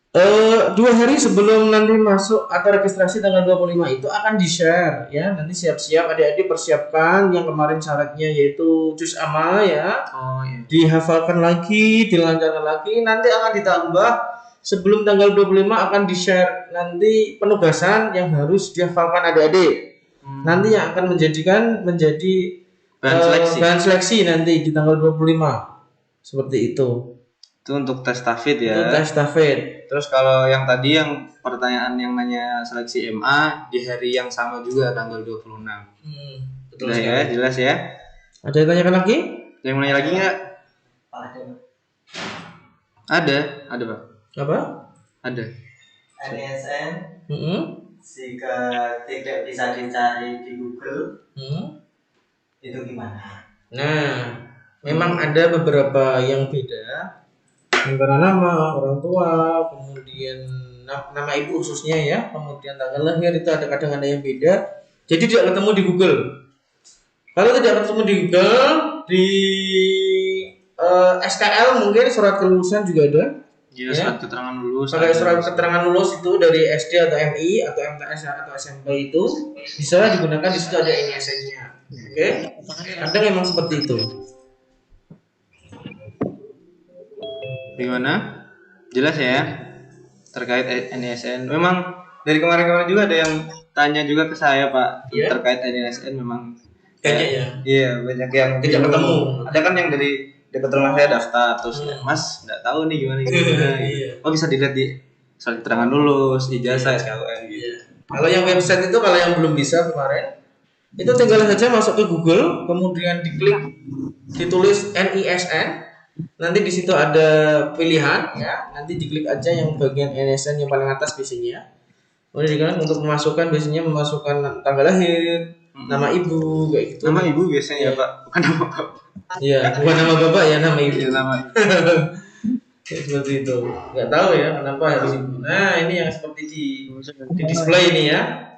2 hari sebelum nanti masuk atau registrasi tanggal 25 itu akan di-share ya. Nanti siap-siap adik-adik persiapkan yang kemarin syaratnya yaitu juz amma ya. Oh iya. Dihafalkan lagi, dilancarkan lagi, nanti akan ditambah sebelum tanggal 25 akan di-share nanti penugasan yang harus dihafalkan adik-adik. Nanti yang akan menjadi bahan seleksi nanti di tanggal 25. Seperti itu. Itu untuk tes tafid ya. Itu tes tafid. Terus kalau yang tadi yang pertanyaan yang nanya seleksi MA di hari yang sama juga tanggal 26. Betul Udah ya, jelas ya. Ada yang tanyakan lagi? Yang mau nanya lagi nggak? Ada Pak. Apa? Ada. NSN jika tidak bisa dicari di Google itu gimana? Nah, memang ada beberapa yang beda antara nama orang tua, kemudian nama ibu khususnya ya, kemudian tanggal lahir itu kadang ada yang beda. Jadi tidak ketemu di Google. Kalau tidak ketemu di Google, di SKL mungkin surat kelulusan juga ada. Iya, surat keterangan lulus. Pakai surat keterangan lulus itu dari SD atau MI atau MTS atau SMP itu bisa digunakan, di situ ada NISN-nya. Oke. Kadang memang seperti itu. Gimana? Jelas ya terkait NISN. Memang dari kemarin-kemarin juga ada yang tanya juga ke saya Pak terkait NISN. Memang kayaknya ya. Iya, banyak yang tidak ketemu. Ada kan yang dari dekat rumah saya daftar terus Mas nggak tahu nih gimana. Oh bisa dilihat di surat keterangan lulus, ijazah, SKUN gitu. Kalau yang website itu, kalau yang belum bisa kemarin itu tinggal saja masuk ke Google, kemudian diklik, ditulis NISN. Nanti di situ ada pilihan ya. Nanti diklik aja yang bagian NISN yang paling atas biasanya. Kemudian untuk memasukkan biasanya memasukkan tanggal lahir, nama ibu kayak gitu. Nama ibu biasanya ya Pak, bukan nama bapak. Iya, bukan nama bapak ya, nama ibu. Iya, nama ibu. Ya, seperti itu. Nggak tahu ya kenapa harus ibu. Nah, ini yang seperti di display ini ya.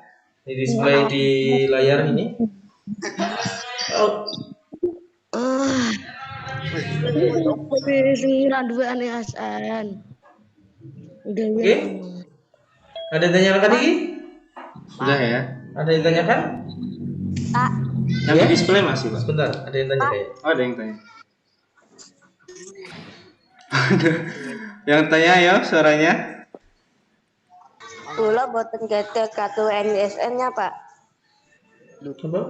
Di display di layar ini. Oh. Oke. Ada yang tanyakan lagi? Sudah ya. Ada yang tanyakan? Yang di display masih Pak. Sebentar, ada yang tanya kayak. Oh, ada yang tanya. Yang tanya ya suaranya. Kula boten gadah kartu NISN-nya, Pak. Apa?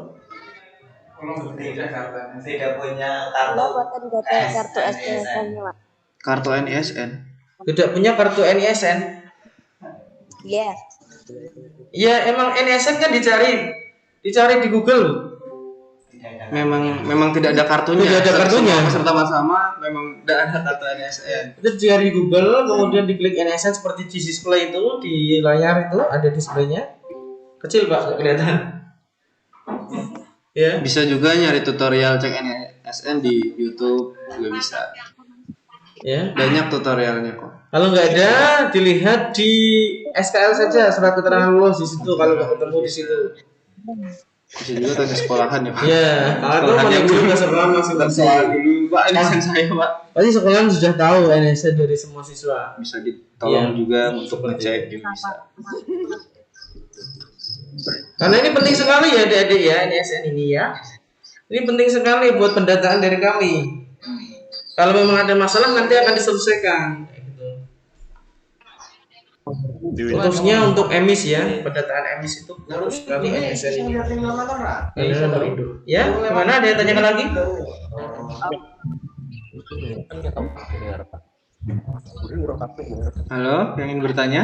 Tidak punya Kula kartu boten gadah kartu NISN-nya, Pak. Kartu NISN. tidak punya kartu NISN. Iya. Ya emang NISN kan dicari di Google. Memang tidak ada kartunya. Tidak ada kartunya. Semua peserta bersama memang tidak ada kartu NISN. Itu dicari di Google, kemudian diklik NISN seperti di display itu di layar itu ada displaynya. Kecil Pak, kelihatan. Ya. Bisa juga nyari tutorial cek NISN di YouTube juga bisa. Ya. Banyak tutorialnya kok. Kalau nggak ada, dilihat di SKL saja, surat keterangan lulus di situ. Kalau nggak ketemu di situ. Bisa juga tanya sekolahan ya Pak. Ya, kalau Sekolahannya dulu juga sekolah masih tersekolah dulu Pak NISN saya Pak. pasti sekolah sudah tahu NISN dari semua siswa. Bisa ditolong Iya. juga untuk ngecek juga bisa. Karena ini penting sekali ya adik-adik ya NISN ini ya. Ini penting sekali buat pendataan dari kami. Kalau memang ada masalah nanti akan diselesaikan. Khususnya untuk emis ya, pendataan emis itu harus sekali NISN ini. Ya, gimana? Ada yang tanyakan lagi? Halo, yang ingin bertanya?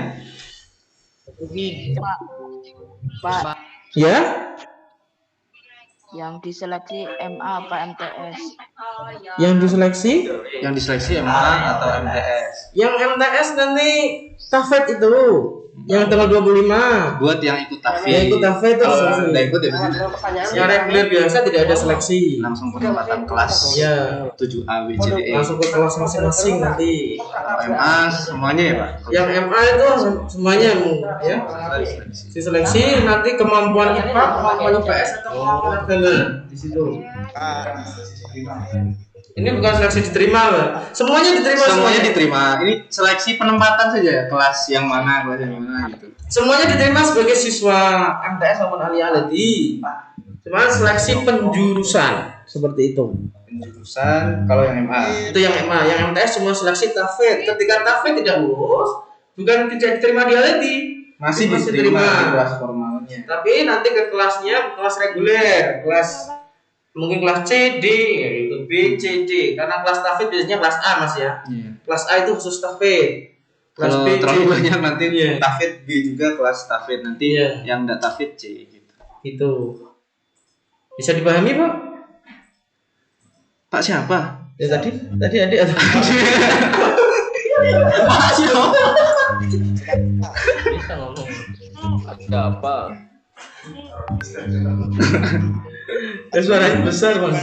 Pak, Ya? yang diseleksi MA apa MTS? Yang diseleksi? Yang diseleksi MA atau MTS? Yang MTS nanti TAFED itu, yang tanggal 25. Buat yang ikut TAFED. Yang ikut TAFED itu Kalau seleksi. nggak ikut ya berarti Yang reguler biasa tidak ada seleksi. langsung penempatan kelas. Ya, 7A B C D E. langsung ke kelas masing-masing nanti. Kalau MA semuanya ya Pak. Yang MA itu semuanya ya. Diseleksi nanti kemampuan IPA, kemampuan IPS atau kemampuan agama di situ. Ini bukan seleksi diterima loh. Semuanya diterima. Semuanya diterima. Ini seleksi penempatan saja ya, kelas yang mana gitu. Semuanya diterima sebagai siswa MTS maupun aliyah tadi. Cuma seleksi penjurusan seperti itu. Penjurusan kalau yang MA. Itu yang MA, yang MTS semua seleksi TAFED. Ketika TAFED tidak lulus, bukan tidak diterima di aliyah, Masih diterima di kelas formalnya. Tapi nanti ke kelasnya kelas reguler, kelas mungkin kelas C, D, itu B, C, D. Karena kelas TAFED biasanya kelas A Mas ya. Iya. Kelas A itu khusus TAFED. Kelas Kalau B, terlalu C. banyak nanti Iya. TAFED B juga kelas TAFED nanti Iya. yang enggak TAFED C gitu. Itu. Bisa dipahami, Pak? Pak siapa? Ya tadi adik atau Pak siapa? Bisa ngomong. Ada apa? suaranya besar, Bang.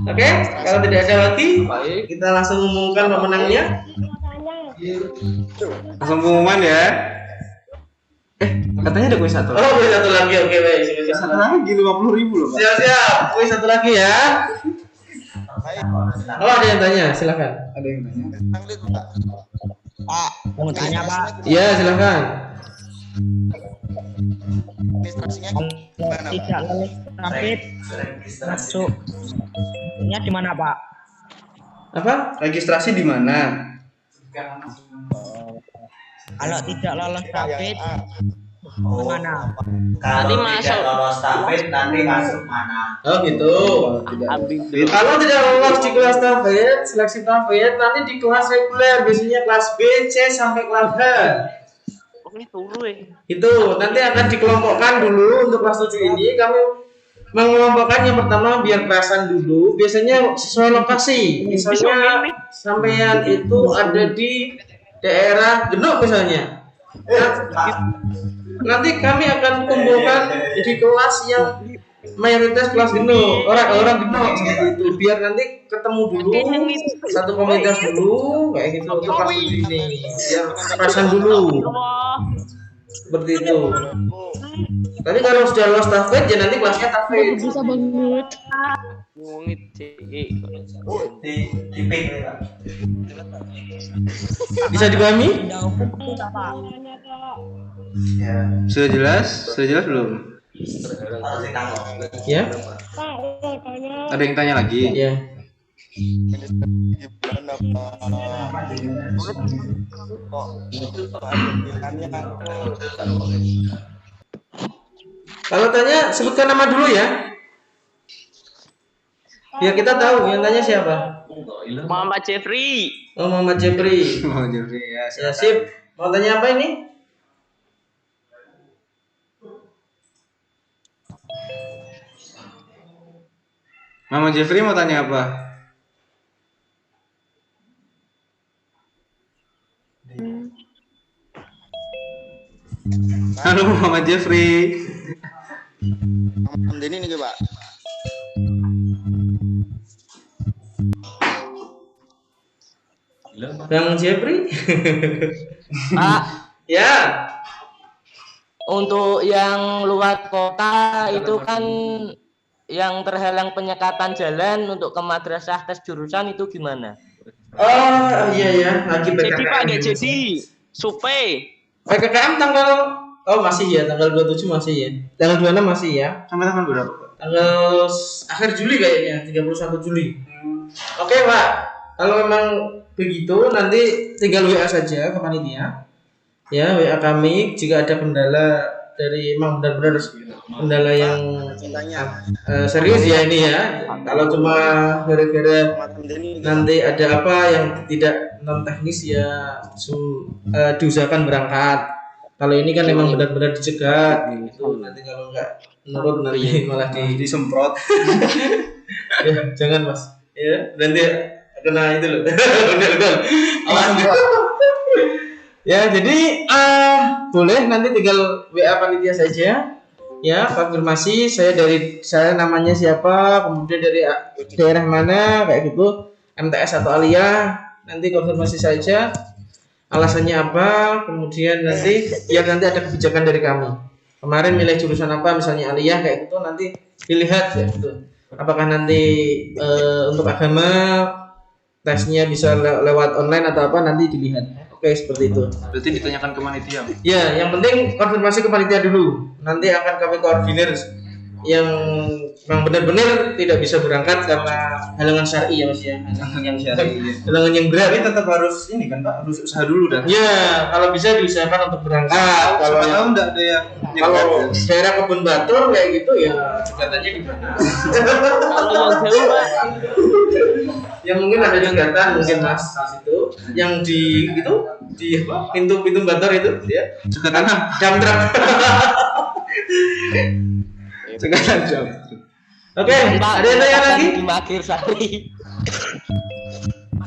Oke, kalau tidak ada lagi, Baik. kita langsung umumkan pemenangnya. Langsung pengumuman ya. Katanya ada kuis satu. Oh, boleh satu lagi, oke baik. Satu lagi 50.000 loh, Pak. Siap, kuis satu lagi ya. Oh, ada yang tanya, silakan. Ada yang tanya. Pak, mau tanya Pak, Iya, silakan. registrasinya gimana Pak? Tidak lulus rapid masuk. Nya di mana Pak? Apa? Registrasi di mana? Kalau tidak lolos rapid mana? Kalau Nanti tidak masuk. lolos TAFED nanti masuk mana? Oh gitu. Ambil Kalau tidak lolos di kelas TAFED, seleksi TAFED, nanti di kelas reguler, biasanya kelas B, C sampai kelas H. Oke, turu ya. Itu nanti akan dikelompokkan dulu untuk kelas 7 ini. Kami mengelompokkan yang pertama biar kerasan dulu. Biasanya sesuai lokasi. Misalnya sampean itu ada di daerah Genuk misalnya. Nanti kami akan kumpulkan di kelas yang mayoritas kelas Genuk, orang Genuk seperti itu. Biar nanti ketemu dulu satu komunitas dulu kayak gitu untuk kelas 7 ini. Biar kerasan dulu. Seperti itu. Tapi kalau sudah lolos TAFED ya nanti kelasnya TAFED. Bisa banget. Ngomongin CE. Di ping nih, Pak. Bisa dipahami? Ya, Sudah jelas? Sudah jelas belum? harus ditangkap. Ya. Ada yang tanya lagi? Ya. Kalau tanya sebutkan nama dulu ya. Ya kita tahu yang tanya siapa. Muhammad Jeffrey. Oh, Muhammad Jeffrey. Mau Jeffrey ya. Ya sip. Mau tanya apa ini? Mama Jeffrey mau tanya apa? Halo Muhammad Jeffrey. Muhammad Denny nih Pak. Bang Jeffrey? Pak, Ya. untuk yang luar kota itu kan yang terhalang penyekatan jalan untuk ke madrasah tes jurusan itu gimana? Oh iya ya, lagi Jadi PKKM. Pak nggak jadi supe. PKKM tanggal masih ya, tanggal 27 masih ya. Tanggal 26 masih ya. Sampai tanggal berapa? Tanggal akhir Juli kayaknya, 31 Juli. Oke, Pak. Kalau memang begitu nanti tinggal WA saja ke panitia. Ya, WA kami jika ada kendala dari emang benar-benar kendala yang serius ya ini ya. Kalau cuma gara-gara nanti ada apa yang tidak non teknis ya diusahakan berangkat. Kalau ini kan memang benar-benar dicegat gitu. Nanti kalau enggak menurut nanti malah disemprot. Ya, jangan Mas. Ya, nanti kena itu loh. Benar-benar. Ya, jadi boleh nanti tinggal WA panitia saja. Ya, konfirmasi saya namanya siapa, kemudian dari daerah mana kayak gitu, MTS atau Aliyah, nanti konfirmasi saja. Alasannya apa, kemudian nanti ada kebijakan dari kami. Kemarin milih jurusan apa, misalnya Aliyah kayak gitu, nanti dilihat ya gitu. Apakah nanti untuk agama tesnya bisa lewat online atau apa, nanti dilihat. Oke, seperti itu. Berarti ditanyakan ke panitia. Ya, yang penting konfirmasi ke panitia dulu. Nanti akan kami koordinir yang memang benar-benar tidak bisa berangkat karena halangan syar'i ya Mas ya. Halangan yang berat. Tapi tetap harus ini kan Pak, harus usaha dulu dah. Ya, kalau bisa diusahakan untuk berangkat. Kalau tahu enggak ada yang kalau daerah Kebun Batur kayak gitu ya kegiatannya di mana? Kalau yang jauh Pak, Ya mungkin ada kegiatan mungkin Mas di situ yang di itu di apa? Pintu Batur itu ya. Sekarang Jam truk. sekarang jam. Oke, ada yang tanya lagi? di Magir Sari.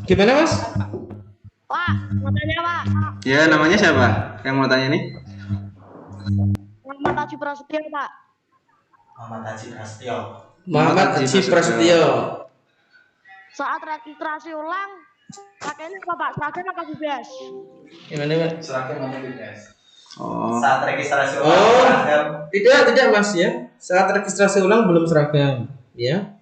Gimana Mas? Pak, mau tanya Pak. Ya, namanya siapa? Yang mau tanya nih? Muhammad Haji Prasetyo Pak. Muhammad Haji Prasetyo. Muhammad Haji Prasetyo. Saat registrasi ulang, pakainya apa Pak? Seragam apa bebas? Gimana Mas? Seragam apa bebas? Oh. Saat registrasi ulang seragam. Tidak Mas ya. Saat registrasi ulang belum seragam, ya.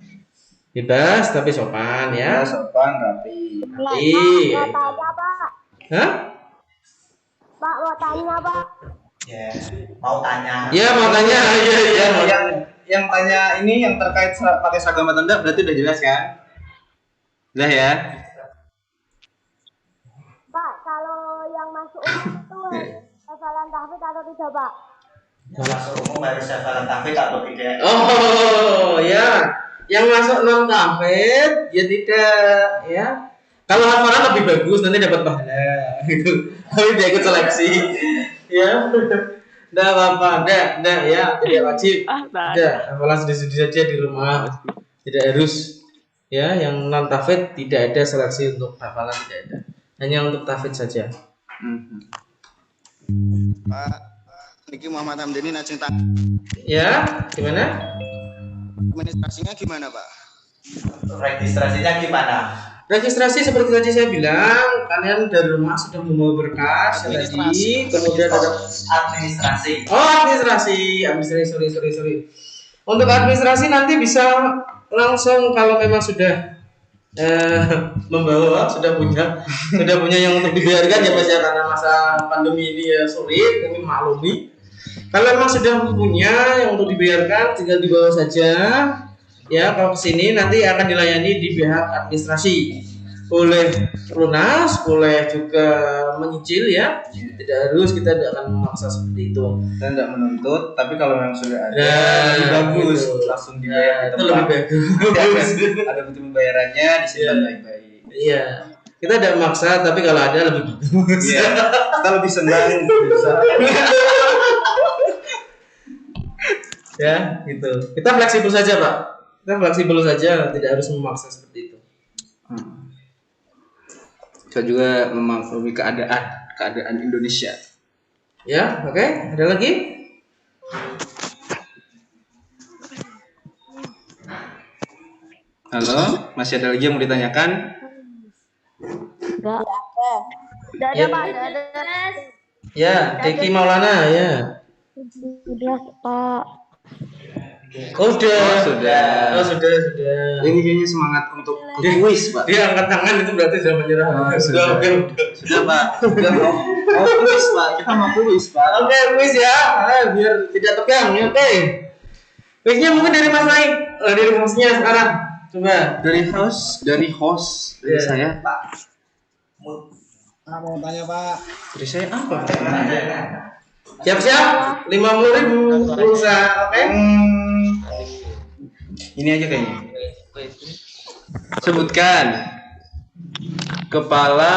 Bebas tapi sopan ya. Sopan rapi. Iya. Mau tanya Pak. Hah? Pak, mau tanya Pak. Ya, mau tanya. Ya mau tanya, iya. Yang tanya ini yang terkait pakai seragam atau enggak berarti udah jelas kan? Udah ya. Pak, kalau yang masuk umum itu hafalan tahfidz atau tidak Pak? Yang masuk umum harus hafalan tahfidz atau tidak? Oh ya, yang masuk non tahfidz ya tidak ya. Kalau hafalan lebih bagus nanti dapat pahala gitu. Tapi dia ikut seleksi ya. Nggak apa-apa, nggak ya, tidak wajib. Tidak, hafalan sedikit saja di rumah. Tidak harus ya, yang non tahfidz tidak ada seleksi untuk hafalan, tidak ada. Hanya untuk tahfidz saja. Pak, niki Muhammad Hamdani najeng tak. Ya, gimana? Administrasinya gimana Pak? Registrasinya gimana? Registrasi seperti tadi saya bilang, kalian dari rumah sudah membawa berkas tadi, kemudian ada administrasi. Oh, administrasi, sorry. Untuk administrasi nanti bisa langsung kalau memang sudah membawa, sudah punya yang untuk dibayarkan ya Mas ya, karena masa pandemi ini ya sulit, kami maklumi. Kalau memang sudah punya yang untuk dibayarkan, tinggal dibawa saja. Ya, kalau kesini nanti akan dilayani di pihak administrasi. boleh lunas, boleh juga menyicil ya. Tidak harus, kita tidak akan memaksa seperti itu. Dan tidak menuntut, tapi kalau memang sudah ada lebih bagus langsung dibayar. Itu lebih bagus. Ada bukti pembayarannya disimpan baik-baik. Iya. Kita tidak memaksa, tapi kalau ada lebih bagus. Iya. Kita lebih senang bisa. Ya, gitu. Kita fleksibel saja, Pak. Kita fleksibel saja, tidak harus memaksa seperti itu. Kita juga memaklumi keadaan Indonesia. Ya, oke. Ada lagi? Halo, masih ada lagi yang mau ditanyakan? Enggak. Enggak ada, Pak. Enggak ada. Ya, Deki Maulana ya. Udah, Pak. Oh, sudah. Sudah. Oh, sudah. Ini kayaknya semangat untuk kuis, Pak. Dia angkat tangan itu berarti sudah menyerah. Sudah, Pak. Sudah mau kuis, Pak. Kita mau kuis, Pak. Oke, kuis ya. Biar tidak tegang. Oke. Kuisnya mungkin dari Mas Naik. Dari hostnya sekarang. Coba. Dari host dari saya, Pak. Mau tanya, Pak. Dari saya apa? Siap-siap. 50.000 pulsa. Oke. Ini aja kayaknya. Sebutkan kepala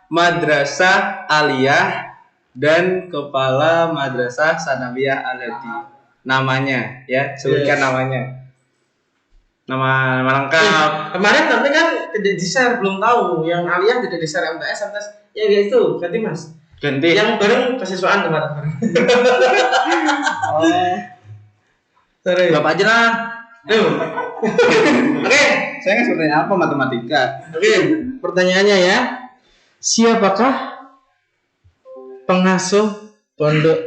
madrasah aliyah dan kepala madrasah sanawiyah al-hadi. Namanya ya, sebutkan namanya. Nama lengkap. Kemarin tapi kan tidak di-share, belum tahu. Yang aliyah tidak di-share MTS. Ya gitu, ganti Mas. Ganti. Yang bareng kesiswaan kemarin. Sorry. Bapak aja lah. Oke. Saya nggak sepertinya apa matematika. Oke, pertanyaannya ya. Siapakah pengasuh pondok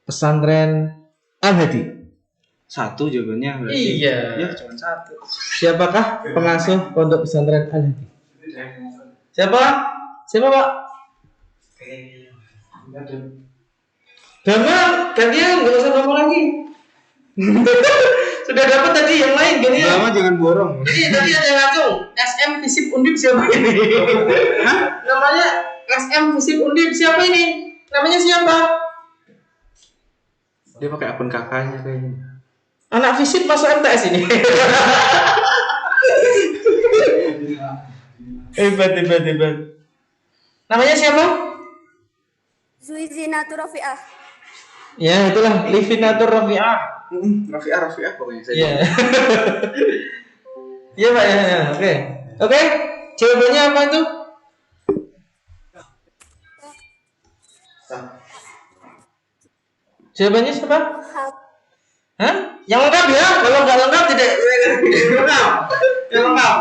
pesantren Al-Hadi? Satu jawabannya berarti. Iya. Ya, cuma satu. Siapakah pengasuh pondok pesantren Al-Hadi? Siapa? Siapa, Pak? Gamal, gantian, nggak usah ngomong lagi. Sudah dapat tadi yang lain, gantian. Lama jangan borong. Tadi ada yang ngacung. SM Visip Undip siapa ini? Namanya SM Visip Undip siapa ini? Namanya siapa? Dia pakai akun kakaknya kayaknya. Anak Visip masuk MTS ini. Hebat. Namanya siapa? Zuizinatur Rafi'ah. Ya, itulah Livinatur Rafi'ah. Rafi'ah pokoknya saya. Iya. Iya, Pak ya. Oke. Jawabannya apa itu? Jawabannya siapa? Hah? Yang lengkap ya? Kalau nggak lengkap tidak lengkap. Yang lengkap.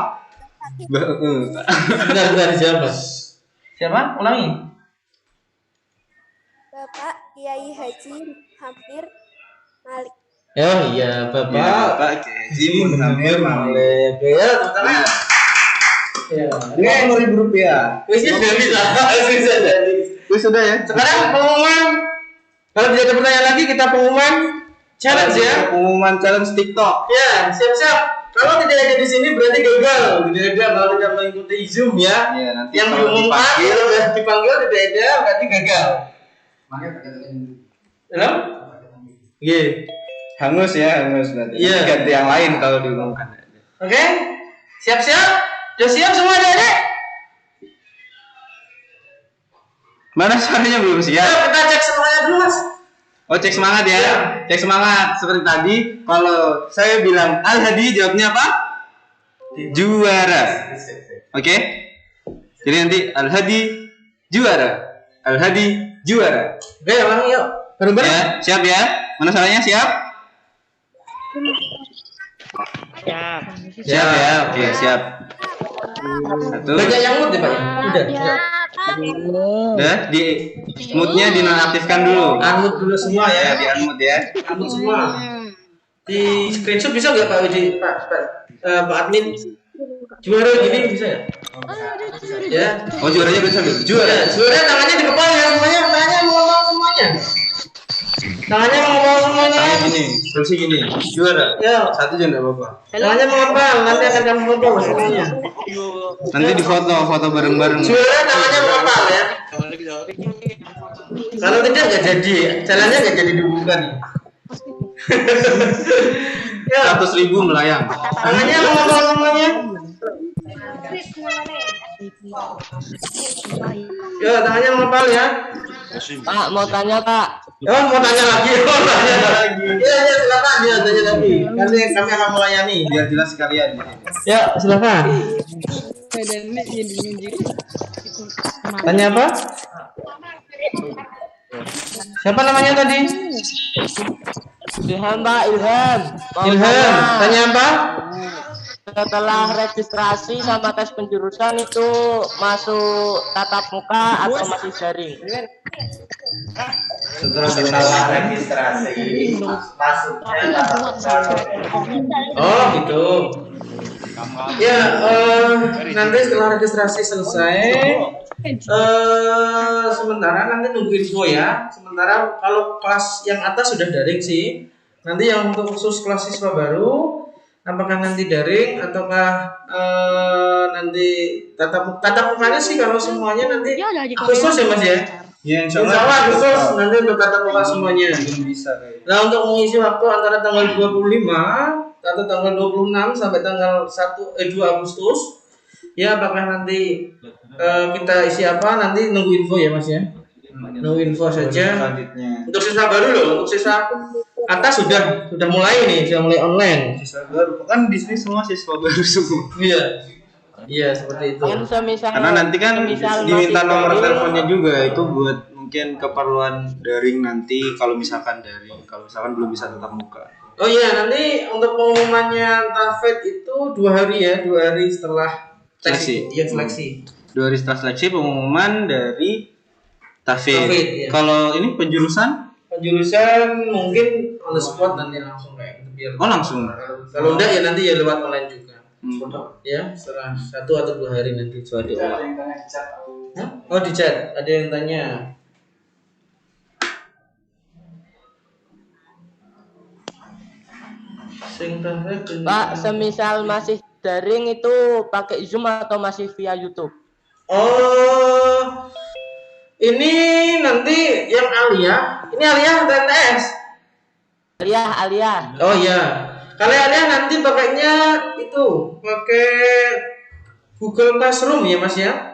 Benar siapa? Siapa? Ulangi. Bapak Kiai Haji Hamir Malik. Oh iya, Bapak Haji Munamir Malik. Ya, teman-teman. Ya, Rp50.000. Kuisnya sudah bisa. Kuis sudah ya. Sekarang pengumuman. Kalau tidak ada pertanyaan lagi, kita pengumuman challenge ya. Pengumuman challenge TikTok. Ya, siap-siap. Kalau tidak ada di sini berarti gagal. Tidak ada kalau tidak mengikuti Zoom ya. Iya, nanti yang kalau diumumkan kalau dipanggil tidak ada berarti gagal. Belum? Iya. Hangus berarti. Iya. Ganti yang lain kalau diumumkan. Oke. Siap-siap? Sudah siap semua adik-adik? Mana suaranya belum siap? Kita cek semuanya dulu, Mas. Oh, cek semangat ya. Cek semangat. Seperti tadi, kalau saya bilang Al-Hadi, jawabnya apa? Juara. Oke? Jadi nanti Al-Hadi juara. Al-Hadi juara. Oke, ulangi yuk. Bareng-bareng. Ya, siap ya? Mana suaranya siap? Siap ya. Oke, siap. Satu. Banyak yang mood ya, Pak? Udah. Udah, di moodnya dinonaktifkan dulu. Unmute dulu semua ya. Di unmute ya. Unmute semua. Di screenshot bisa nggak Pak Widi? Pak admin juara gini bisa ya? Ya. Oh, juaranya bisa tuh. Juara. Juara tangannya di kepala ya semuanya. Tangannya mau semuanya. Tangannya mengepal semuanya. Tangan gini, posisi gini. Juara. Ya. Satu aja enggak apa-apa. Tangannya mengepal, nanti akan kamu foto semuanya. Nanti di foto bareng-bareng. Juara tangannya mengepal ya. Kalau tidak nggak jadi, jalannya nggak jadi dibuka nih. Ya, 100.000 melayang. tangannya mengepal semuanya. Ya, tangannya mengepal ya. Pak, mau tanya Pak. Oh, mau tanya lagi. Oh, tanya lagi. Iya, ya, silakan ya, tanya lagi. Nanti kami akan melayani. Biar jelas sekalian. Ya, silakan. Tanya apa? Siapa namanya tadi? Ilham Pak, Ilham. Mau Ilham. Tanya apa? Setelah registrasi sama tes penjurusan itu masuk tatap muka atau masih daring? Setelah registrasi masuknya Oh, gitu. Ya, nanti setelah registrasi selesai, sementara nanti nunggu info ya. Sementara kalau kelas yang atas sudah daring sih. Nanti yang untuk khusus kelas siswa baru, apakah nanti daring ataukah nanti tatap mukanya sih kalau semuanya nanti khusus ya Mas ya? Ya, Insya Allah khusus nanti untuk tatap muka semuanya. Bisa kayak. Nah, untuk mengisi waktu antara tanggal 25 atau tanggal 26 sampai tanggal 2 Agustus ya, apakah nanti kita isi apa, nanti nunggu info ya Mas ya. Nunggu info saja. Untuk siswa baru loh, untuk siswa atas sudah mulai nih, sudah mulai online. Siswa baru kan di sini semua siswa baru semua. Iya. Iya, seperti itu. Karena nanti kan diminta nomor teleponnya juga, itu buat mungkin keperluan daring nanti kalau misalkan daring, kalau misalkan belum bisa tatap muka. Oh iya, nanti untuk pengumumannya Tafid itu 2 hari ya, 2 hari setelah Seleksi. Iya, seleksi. 2 hari setelah seleksi pengumuman dari Tafid. Iya. Kalau ini penjurusan mungkin on the spot nanti langsung kayak gitu biar. Oh, langsung. Kalau enggak ya nanti ya lewat online juga. Ya, setelah 1 atau 2 hari nanti coba diolah. Oh, di chat ada yang tanya. Pak, semisal masih daring itu pakai Zoom atau masih via YouTube? Oh, ini nanti yang Alia. Ini Alia atau MTS? Alia. Oh iya. Kalau Alia nanti pakainya itu pakai Google Classroom ya Mas ya.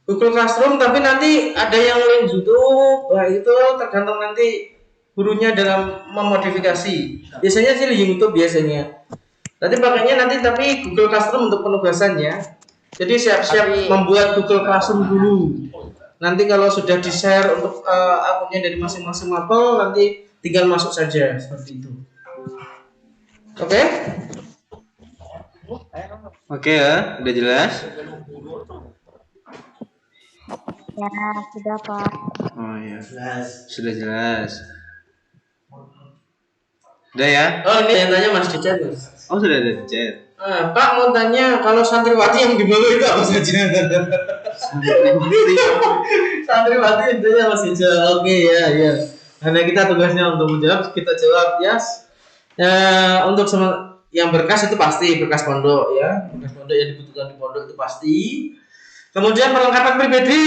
Google Classroom, tapi nanti ada yang link YouTube. Wah, itu tergantung nanti gurunya dalam memodifikasi. Biasanya sih di YouTube biasanya. Nanti pakainya nanti tapi Google Classroom untuk penugasannya. Jadi siap-siap membuat Google Classroom dulu. Nanti kalau sudah di-share untuk akunnya dari masing-masing mapel, nanti tinggal masuk saja seperti itu. Oke? Oke ya, udah jelas. Ya, sudah Pak. Oh iya, sudah jelas. Udah ya? Oh, ini yang tanya Mas di chat, Mas. Oh, sudah ada di chat. Pak mau tanya, kalau santriwati yang di bawah itu apa saja? Santriwati intinya Mas Ijal. Oke ya. Karena kita tugasnya untuk menjawab, kita jawab ya. Untuk yang berkas itu pasti berkas pondok ya, berkas pondok yang dibutuhkan di pondok itu pasti. Kemudian perlengkapan pribadi.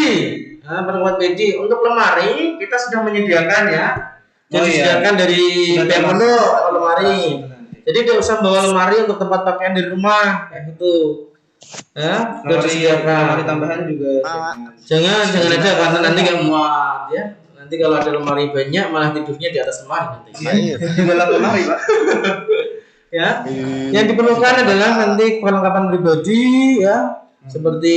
Nah, perlengkapan pribadi untuk lemari kita sudah menyediakan ya. Jadi disediakan dari pihak pondok lemari. Jadi tidak usah bawa lemari untuk tempat pakaian di rumah kayak gitu. Ya, sudah disediakan. Lemari tambahan juga. Jangan aja karena nanti nggak muat ya. Nanti kalau ada lemari banyak malah tidurnya di atas lemari nanti. Di dalam lemari, Pak. Ya. Yang diperlukan adalah nanti perlengkapan pribadi ya. Seperti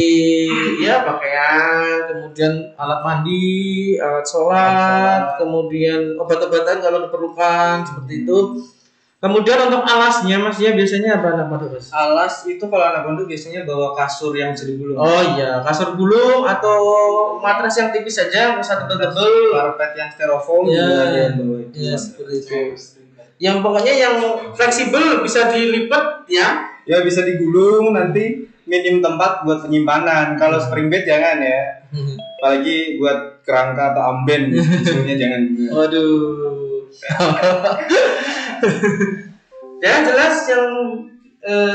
ya pakaian, kemudian alat mandi, alat sholat, kemudian obat-obatan kalau diperlukan seperti itu. Kemudian untuk alasnya Mas ya biasanya apa anak pondok Mas? Alas itu kalau anak pondok biasanya bawa kasur yang bisa digulung. Oh iya, kasur gulung atau matras yang tipis saja, bisa tebel-tebel. Karpet yang styrofoam ya, juga ada yang bawa itu. Ya seperti itu. Yang pokoknya yang fleksibel bisa dilipat ya. Ya bisa digulung nanti minim tempat buat penyimpanan. Kalau spring bed jangan ya. Apalagi buat kerangka atau amben, sebenarnya jangan juga. Waduh. Ya jelas yang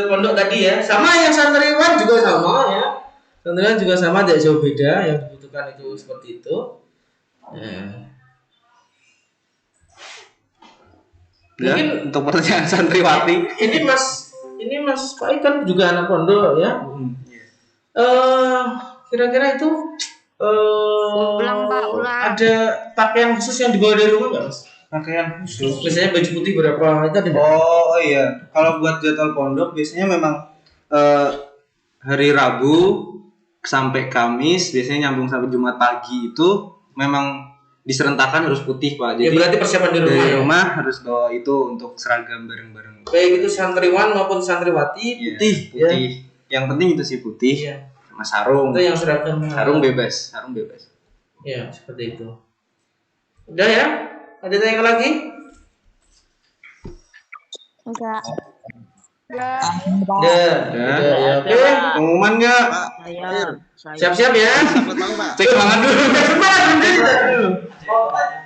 pondok tadi ya, sama yang santriwan juga sama ya. Santriwan juga sama, tidak jauh beda. Yang dibutuhkan itu seperti itu. Mungkin untuk pertanyaan santriwati. Ini Mas Pak kan juga anak pondok ya. Kira-kira itu ada pakaian khusus yang dibawa dari rumah nggak, Mas? Pakaian khusus. Biasanya baju putih berapa itu ada? Oh iya, kalau buat jadwal pondok biasanya memang hari Rabu sampai Kamis, biasanya nyambung sampai Jumat pagi itu memang diserentakkan harus putih, Pak. Jadi ya, berarti persiapan di rumah. Di rumah harus bawa itu untuk seragam bareng-bareng. Baik itu santriwan maupun santriwati putih. Putih. Ya. Yang penting itu sih putih. Ya. Sama sarung. Itu yang seragam. Sarung bebas. Ya, seperti itu. Udah ya? Ada tanya lagi? Enggak. Udah. Ya, oke. Pengumuman enggak? Siap-siap ya. Cek semangat dulu.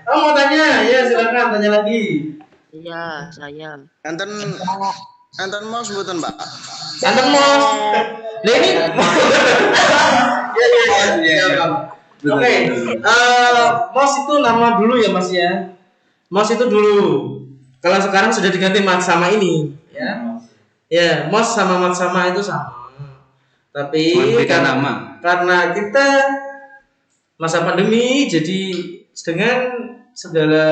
Oh, mau tanya? Ya, silakan tanya lagi. Iya, saya. Enten mau sebutan, Pak. Enten mau. Nah ini. Ya. Oke. Mos itu nama dulu ya, Mas ya. Mos itu dulu. Kalau sekarang sudah diganti Matsama ini, ya. Ya, Mos sama Matsama itu sama. Tapi karena kita masa pandemi, jadi dengan segala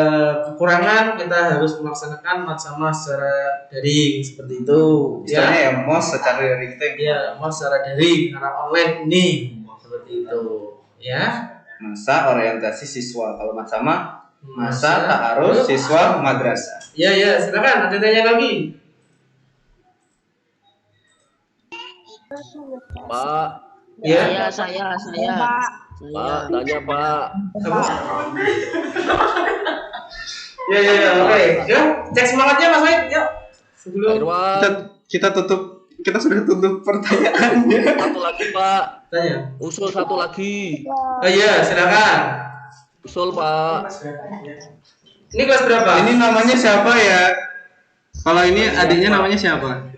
kekurangan kita harus melaksanakan Matsama secara daring seperti itu. Istilahnya ya Mos secara daring itu. Ya, Mos secara daring karena online ini seperti itu. Ya. Masa orientasi siswa. Kalau Matsama masa ta'aruf siswa madrasah. Ya, silakan ada tanya lagi. Pak. Ya, saya. Pak, tanya Pak. Ya, oke. Ya, cek semangatnya Mas Wid. Yuk. Sebelum kita sudah tutup pertanyaannya. Satu lagi Pak. Tanya. Usul satu lagi. Oh iya, silakan. Usul Pak. Ini kelas berapa? Ini namanya siapa ya? Kalau ini adiknya namanya siapa?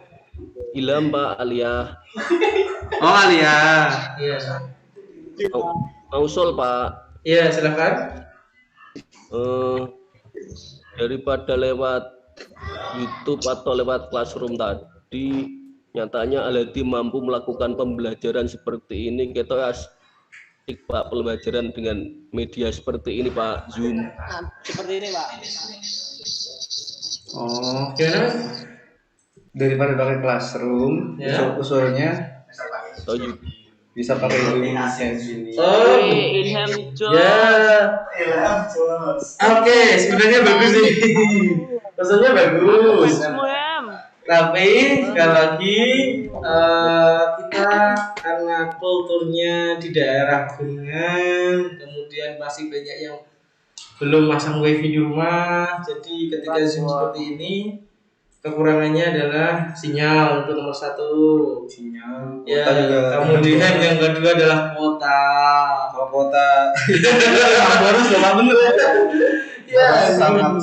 Ilham Pak, Alia. Oh, Alia. Iya. Usul Pak. Iya, silakan. Daripada lewat YouTube atau lewat Classroom tadi, nyatanya Al-Hadi mampu melakukan pembelajaran seperti ini. Kita asik Pak, pembelajaran dengan media seperti ini Pak, Zoom. Seperti ini Pak. Oh, gimana? Daripada pakai Classroom, usulnya bisa pakai Zoom sini. Oh, Ilham Jos. Ya. Oke, sebenarnya bagus sih. Usulnya bagus. Tapi sekali lagi kita karena kulturnya di daerah Kuningan, kemudian masih banyak yang belum masang wifi di rumah, jadi ketika Zoom seperti ini kekurangannya adalah sinyal, itu nomor satu. Sinyal. Ya, kemudian yang kedua adalah kuota. Kalau kuota baru sama bener. Ya, sangat.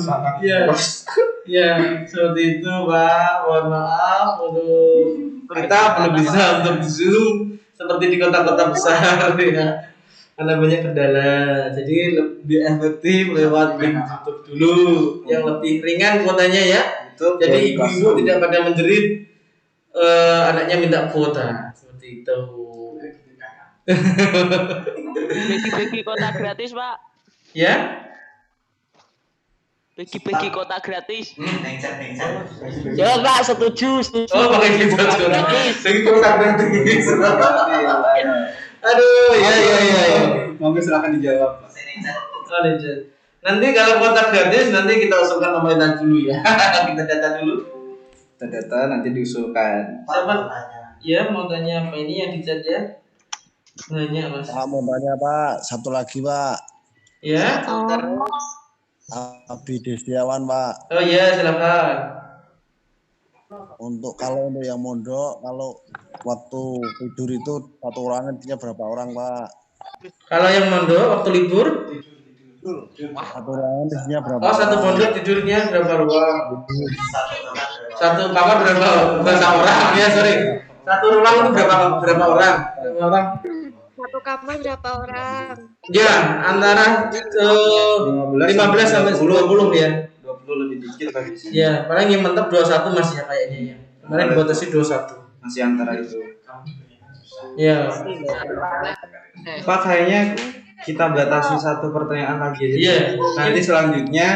Ya, seperti itu Pak. Mohon maaf untuk kita belum bisa untuk Zoom seperti di kota-kota besar ya. Karena banyak kendala, jadi lebih efektif lewat YouTube dulu, yang lebih ringan kuotanya ya. Jadi ibu-ibu tidak pada menjerit anaknya minta kuota seperti itu. Bagi-bagi kota gratis Pak. Ya? Bagi-bagi kota gratis. Ya Pak, setuju. Oh, pakai gitu bagi kota gratis. Aduh, ya. Monggo silakan dijawab, Pak. Nanti kalau kuota gratis nanti kita usulkan pemerintah dulu ya. Kita data dulu. Kita data nanti diusulkan. Siapa? Ya, mau tanya apa ini yang di chat ya? Nanya Mas. Mau tanya Pak, satu lagi Pak. Ya. Abdi Destiawan Pak. Oh iya, silakan. Untuk yang mondok, kalau waktu tidur itu satu orang intinya berapa orang Pak? Kalau yang mondok waktu libur? Satu ruangan isinya berapa? Oh, satu pondok tidurnya berapa ruang? Satu kamar berapa orang? Ya, sorry. Satu ruang itu berapa orang? Satu kamar berapa orang? Ya, antara 15 sampai 20 ya. 20 lebih dikit kan. Ya, paling yang mentok 21 masih ya kayaknya ya. Kemarin dibatasi 21. Masih antara itu. Ya. Pak, kayaknya kita batasi satu pertanyaan lagi. Iya. Nanti selanjutnya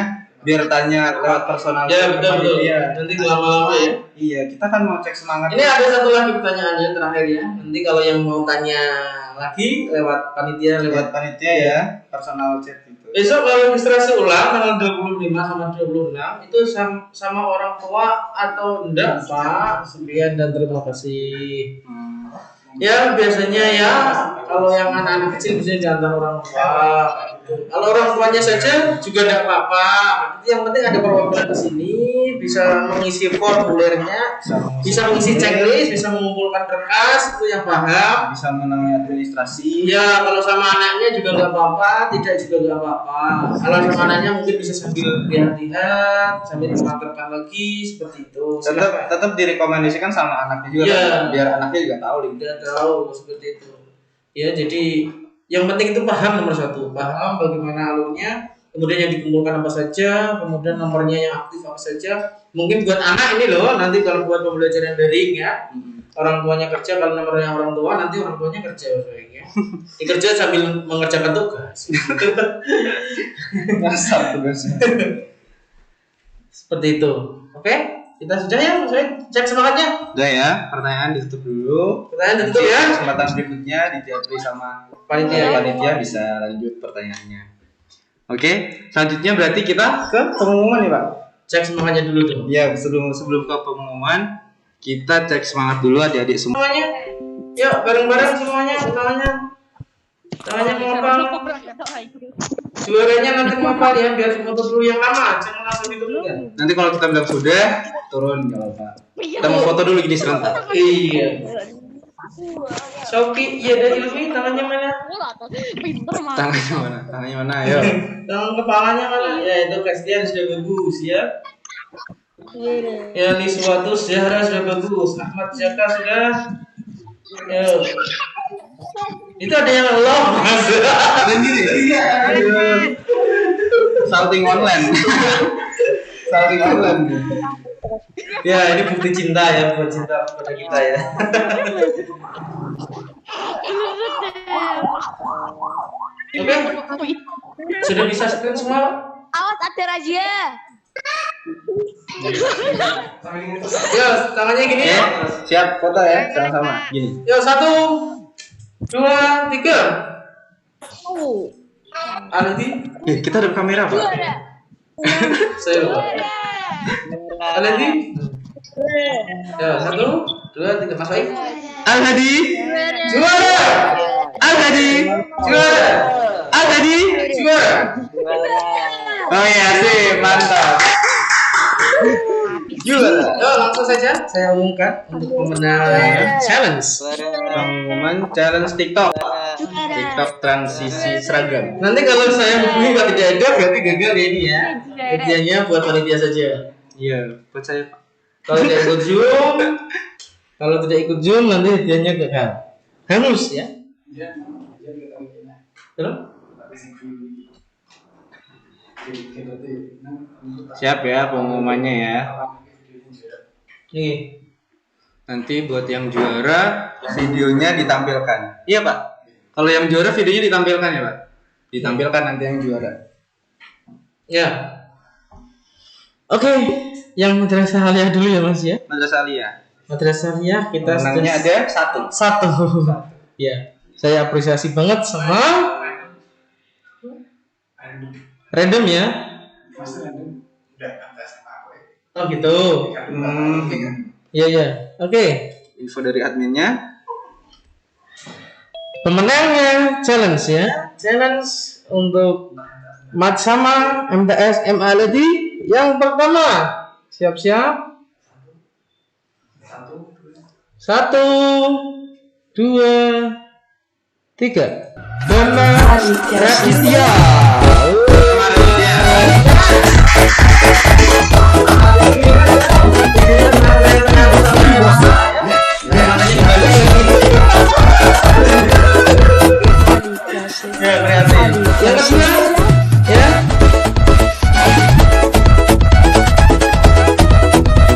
biar tanya lewat personal. Ya, betul. Iya. Nanti lama-lama ya. Iya, kita kan mau cek semangat. Ini ada satu lagi pertanyaannya terakhir ya. Nanti kalau yang mau tanya lagi lewat panitia ya, personal chat itu. Besok kalau registrasi ulang tanggal 25 sama 26 itu sama orang tua atau enggak, Pak? Sekian dan terima kasih. Ya biasanya ya kalau yang anak-anak kecil bisa diantar orang tua. Kalau orang tuanya saja juga tidak apa-apa. Yang penting ada perwakilan ke sini, bisa mengisi formulirnya, bisa mengisi checklist, bisa mengumpulkan berkas itu yang paham, bisa menangani administrasi. Ya kalau sama anaknya juga nggak apa-apa, tidak juga nggak apa-apa. Kalau sama anaknya mungkin bisa sambil lihat-lihat, sambil mengantarkan lagi seperti itu. Tetap direkomendasikan sama anaknya juga, ya, kan? Biar anaknya juga tahu. Dia tahu seperti itu. Ya jadi yang penting itu paham nomor satu, paham bagaimana alurnya, kemudian yang dikumpulkan apa saja, kemudian nomornya yang aktif apa saja. Mungkin buat anak ini loh, nanti kalau buat pembelajaran daring ya, orang tuanya kerja, kalau nomornya orang tua nanti orang tuanya kerja ya. Kerja sambil mengerjakan tugas. Ngasal tugasnya. Seperti itu. Oke, kita sudah ya, saya cek semangatnya. Udah ya, pertanyaan ditutup dulu. Pertanyaan ditutup ya. Kesempatan berikutnya dijawab sama panitia bisa lanjut pertanyaannya. Oke, selanjutnya berarti kita ke pengumuman ya, Pak. Cek semangatnya dulu dong. Iya, sebelum ke pengumuman kita cek semangat dulu adik-adik semuanya. Yuk, bareng-bareng semuanya, tangannya ngopal. Juaranya nanti ngopal ya, biar foto dulu yang lama, jangan langsung ditutup. Nanti kalau kita bilang sudah, turun nggak apa-apa. Kita mau foto dulu gini serentak. Iya. Soki, iya dari Ilmi, tangannya mana? Tangannya mana? Ayo. Tangan kepalanya mana? Ya itu Christian sudah bagus ya. Ya Niswatus Zahra sudah bagus. Ahmad Jaka sudah. Ya. Itu ada yang love mas. Ada gini. Iya. Salting online. Salting online. Ya ini bukti cinta ya, buat cinta kepada kita ya. Oke, sudah bisa screen semua? Awas ada razia. Ya, tangannya gini ya. Siap, foto ya, sama-sama. Gini. Ya, 1, 2, 3. Aldi, kita ada kamera, Pak. Saya lupa. Aldi. Ya, 1, 2, 3, Mas Baik. Al-Hadi juara. Al-Hadi Juara. Al-Hadi Juara. Oh ya sih, mantap. Juara. Oh, langsung saja saya umumkan untuk pemenang challenge. Pengumuman challenge TikTok. TikTok transisi seragam. Nanti kalau saya hubungi Pak tidak ada berarti gagal ya ini ya. Hadiahnya buat panitia saja. Iya, buat saya Pak. Kalau tidak ikut Zoom, nanti hadiahnya gagal. Hangus ya. Terus? Siap ya pengumumannya ya. Nih. Nanti buat yang juara videonya ditampilkan. Iya Pak. Kalau yang juara videonya ditampilkan ya Pak. Ditampilkan nanti yang juara. Ya. Oke, yang madrasah aliyah dulu ya Mas ya. Madrasah aliyah. Madrasah aliyah kita menangnya ada satu. Ya. Saya apresiasi banget sama random ya. Oh gitu. Iya. Oke. Info dari adminnya. Pemenangnya challenge ya. Challenge untuk Matsama MTS MALD yang pertama. Siap-siap. 1, 2, 3. Bema Raditya. Yang kedua, ya.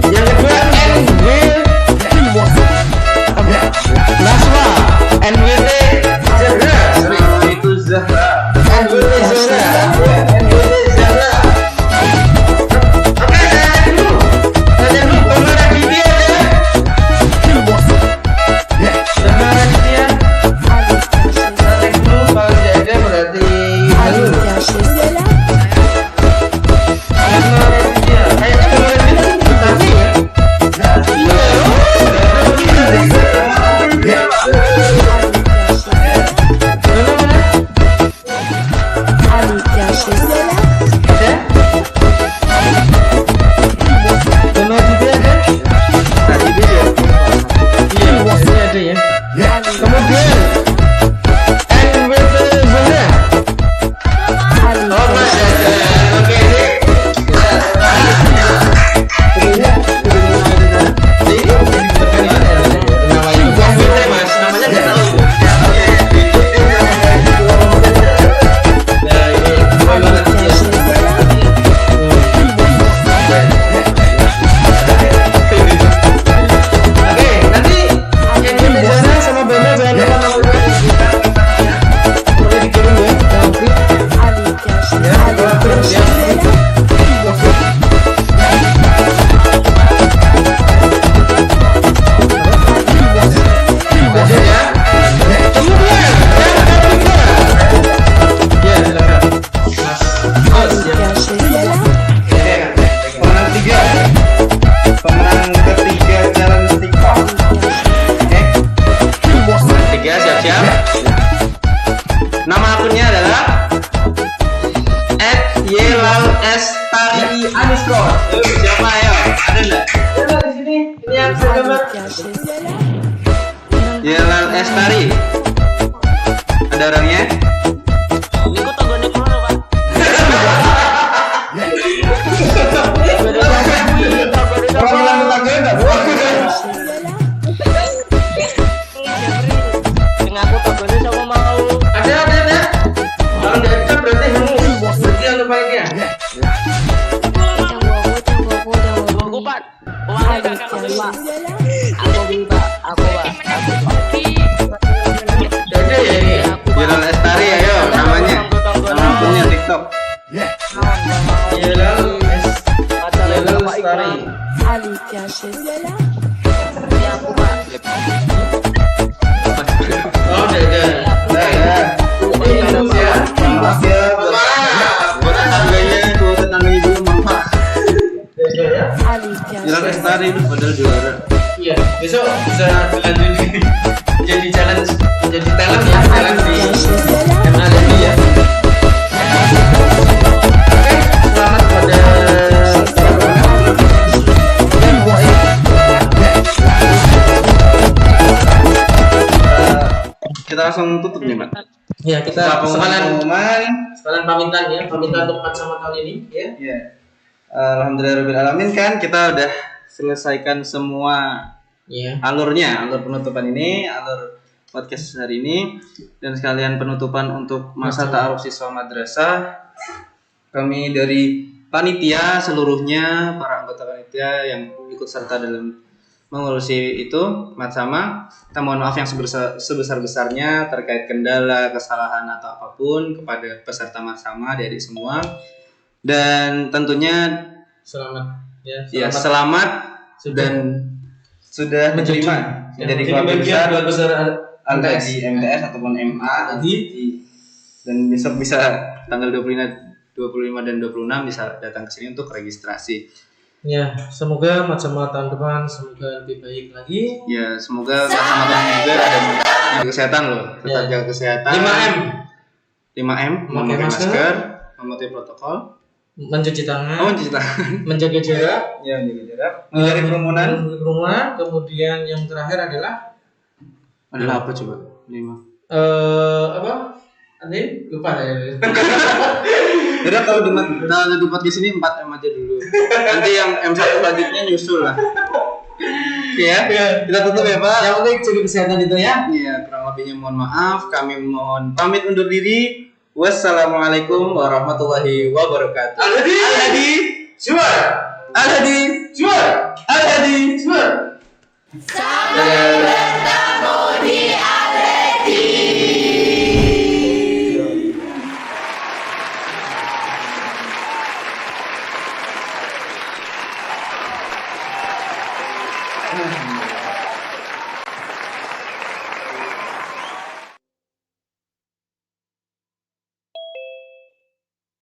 Yang kedua NW Naswa, NWT Zahra, itu Zahra, NWT Zahra, NWT Zahra. Oke, saya dulu Bema Raditya ya. Bema Raditya. Kalau jaga berarti halu. Kemudian NWT Zona. Oh mas, oke ini. Namanya mas, namanya nggak tahu. Oke, nanti NWT Zona sama Bema jangan lupa nomor boleh dikirim ya. Terus ya. Lanjut ya. Kemudian pemenang ketiga jalan istiqomah. Oke. Pemenang ketiga siap-siap. Nama akunnya adalah @yelalestari_. Siapa ya? Ada enggak? Coba di sini. Ini yang saya gambar. Yelal Estari. Ada orangnya? Niku tanggane kono, Pak. Orang bilang tetangga enggak boleh. Sing aku tanggane sama mau. Ada. Kalau nggak ada berarti kamu berarti anu baiknya. Tunggu, Pak. Uangnya kakak aku, Pak. Aku, Pak. Ada ya ini. Yelal Estari ayo namanya. Nama akunnya TikTok. Yelal Lestari. Oh, ada. Maaf ya buat tetangganya dulu maaf. Yelal Estari itu padahal juara. Iya, besok bisa dilanjutin jadi challenge, jadi talent ya, talent di kanal ini ya. Oke, selamat pada kita langsung tutup nih, Pak. Ya, kita sekalian pengumuman. pamitan ya, pamitan untuk sama kali ini ya. Iya. Alhamdulillahirobbilalamin kan kita udah selesaikan semua alurnya, alur penutupan ini, alur podcast hari ini, dan sekalian penutupan untuk masa ta'aruf siswa madrasah. Kami dari panitia seluruhnya, para anggota panitia yang ikut serta dalam mengurusi itu Matsama, kita mohon maaf yang sebesar-besarnya terkait kendala, kesalahan atau apapun kepada peserta Matsama, adik-adik semua. Dan tentunya selamat dan sudah menerima menjadi keluarga besar Al-Hadi MTS ataupun MA nanti dan besok bisa tanggal 25 dan 26 bisa datang ke sini untuk registrasi. Ya, semoga Matsama tahun depan semoga lebih baik lagi. Ya, semoga Matsama tahun juga ada kesehatan loh, tetap jaga kesehatan. 5M, memakai masker, mematuhi protokol, mencuci tangan, menjaga jarak, menghindari kerumunan, kemudian yang terakhir adalah apa coba? 5. Nanti lupa saya. Udah kalau di podcast ini 4M aja dulu. Nanti yang M1 selanjutnya nyusul lah. Oke ya, kita tutup ya Pak. Yang penting jaga kesehatan itu ya. Iya, kurang lebihnya mohon maaf. Kami mohon pamit undur diri. Wassalamualaikum warahmatullahi wabarakatuh. Al-Hadi juara. Al-Hadi juara. Al-Hadi juara. Sampai bertemu di Al-Hadi. Hmm.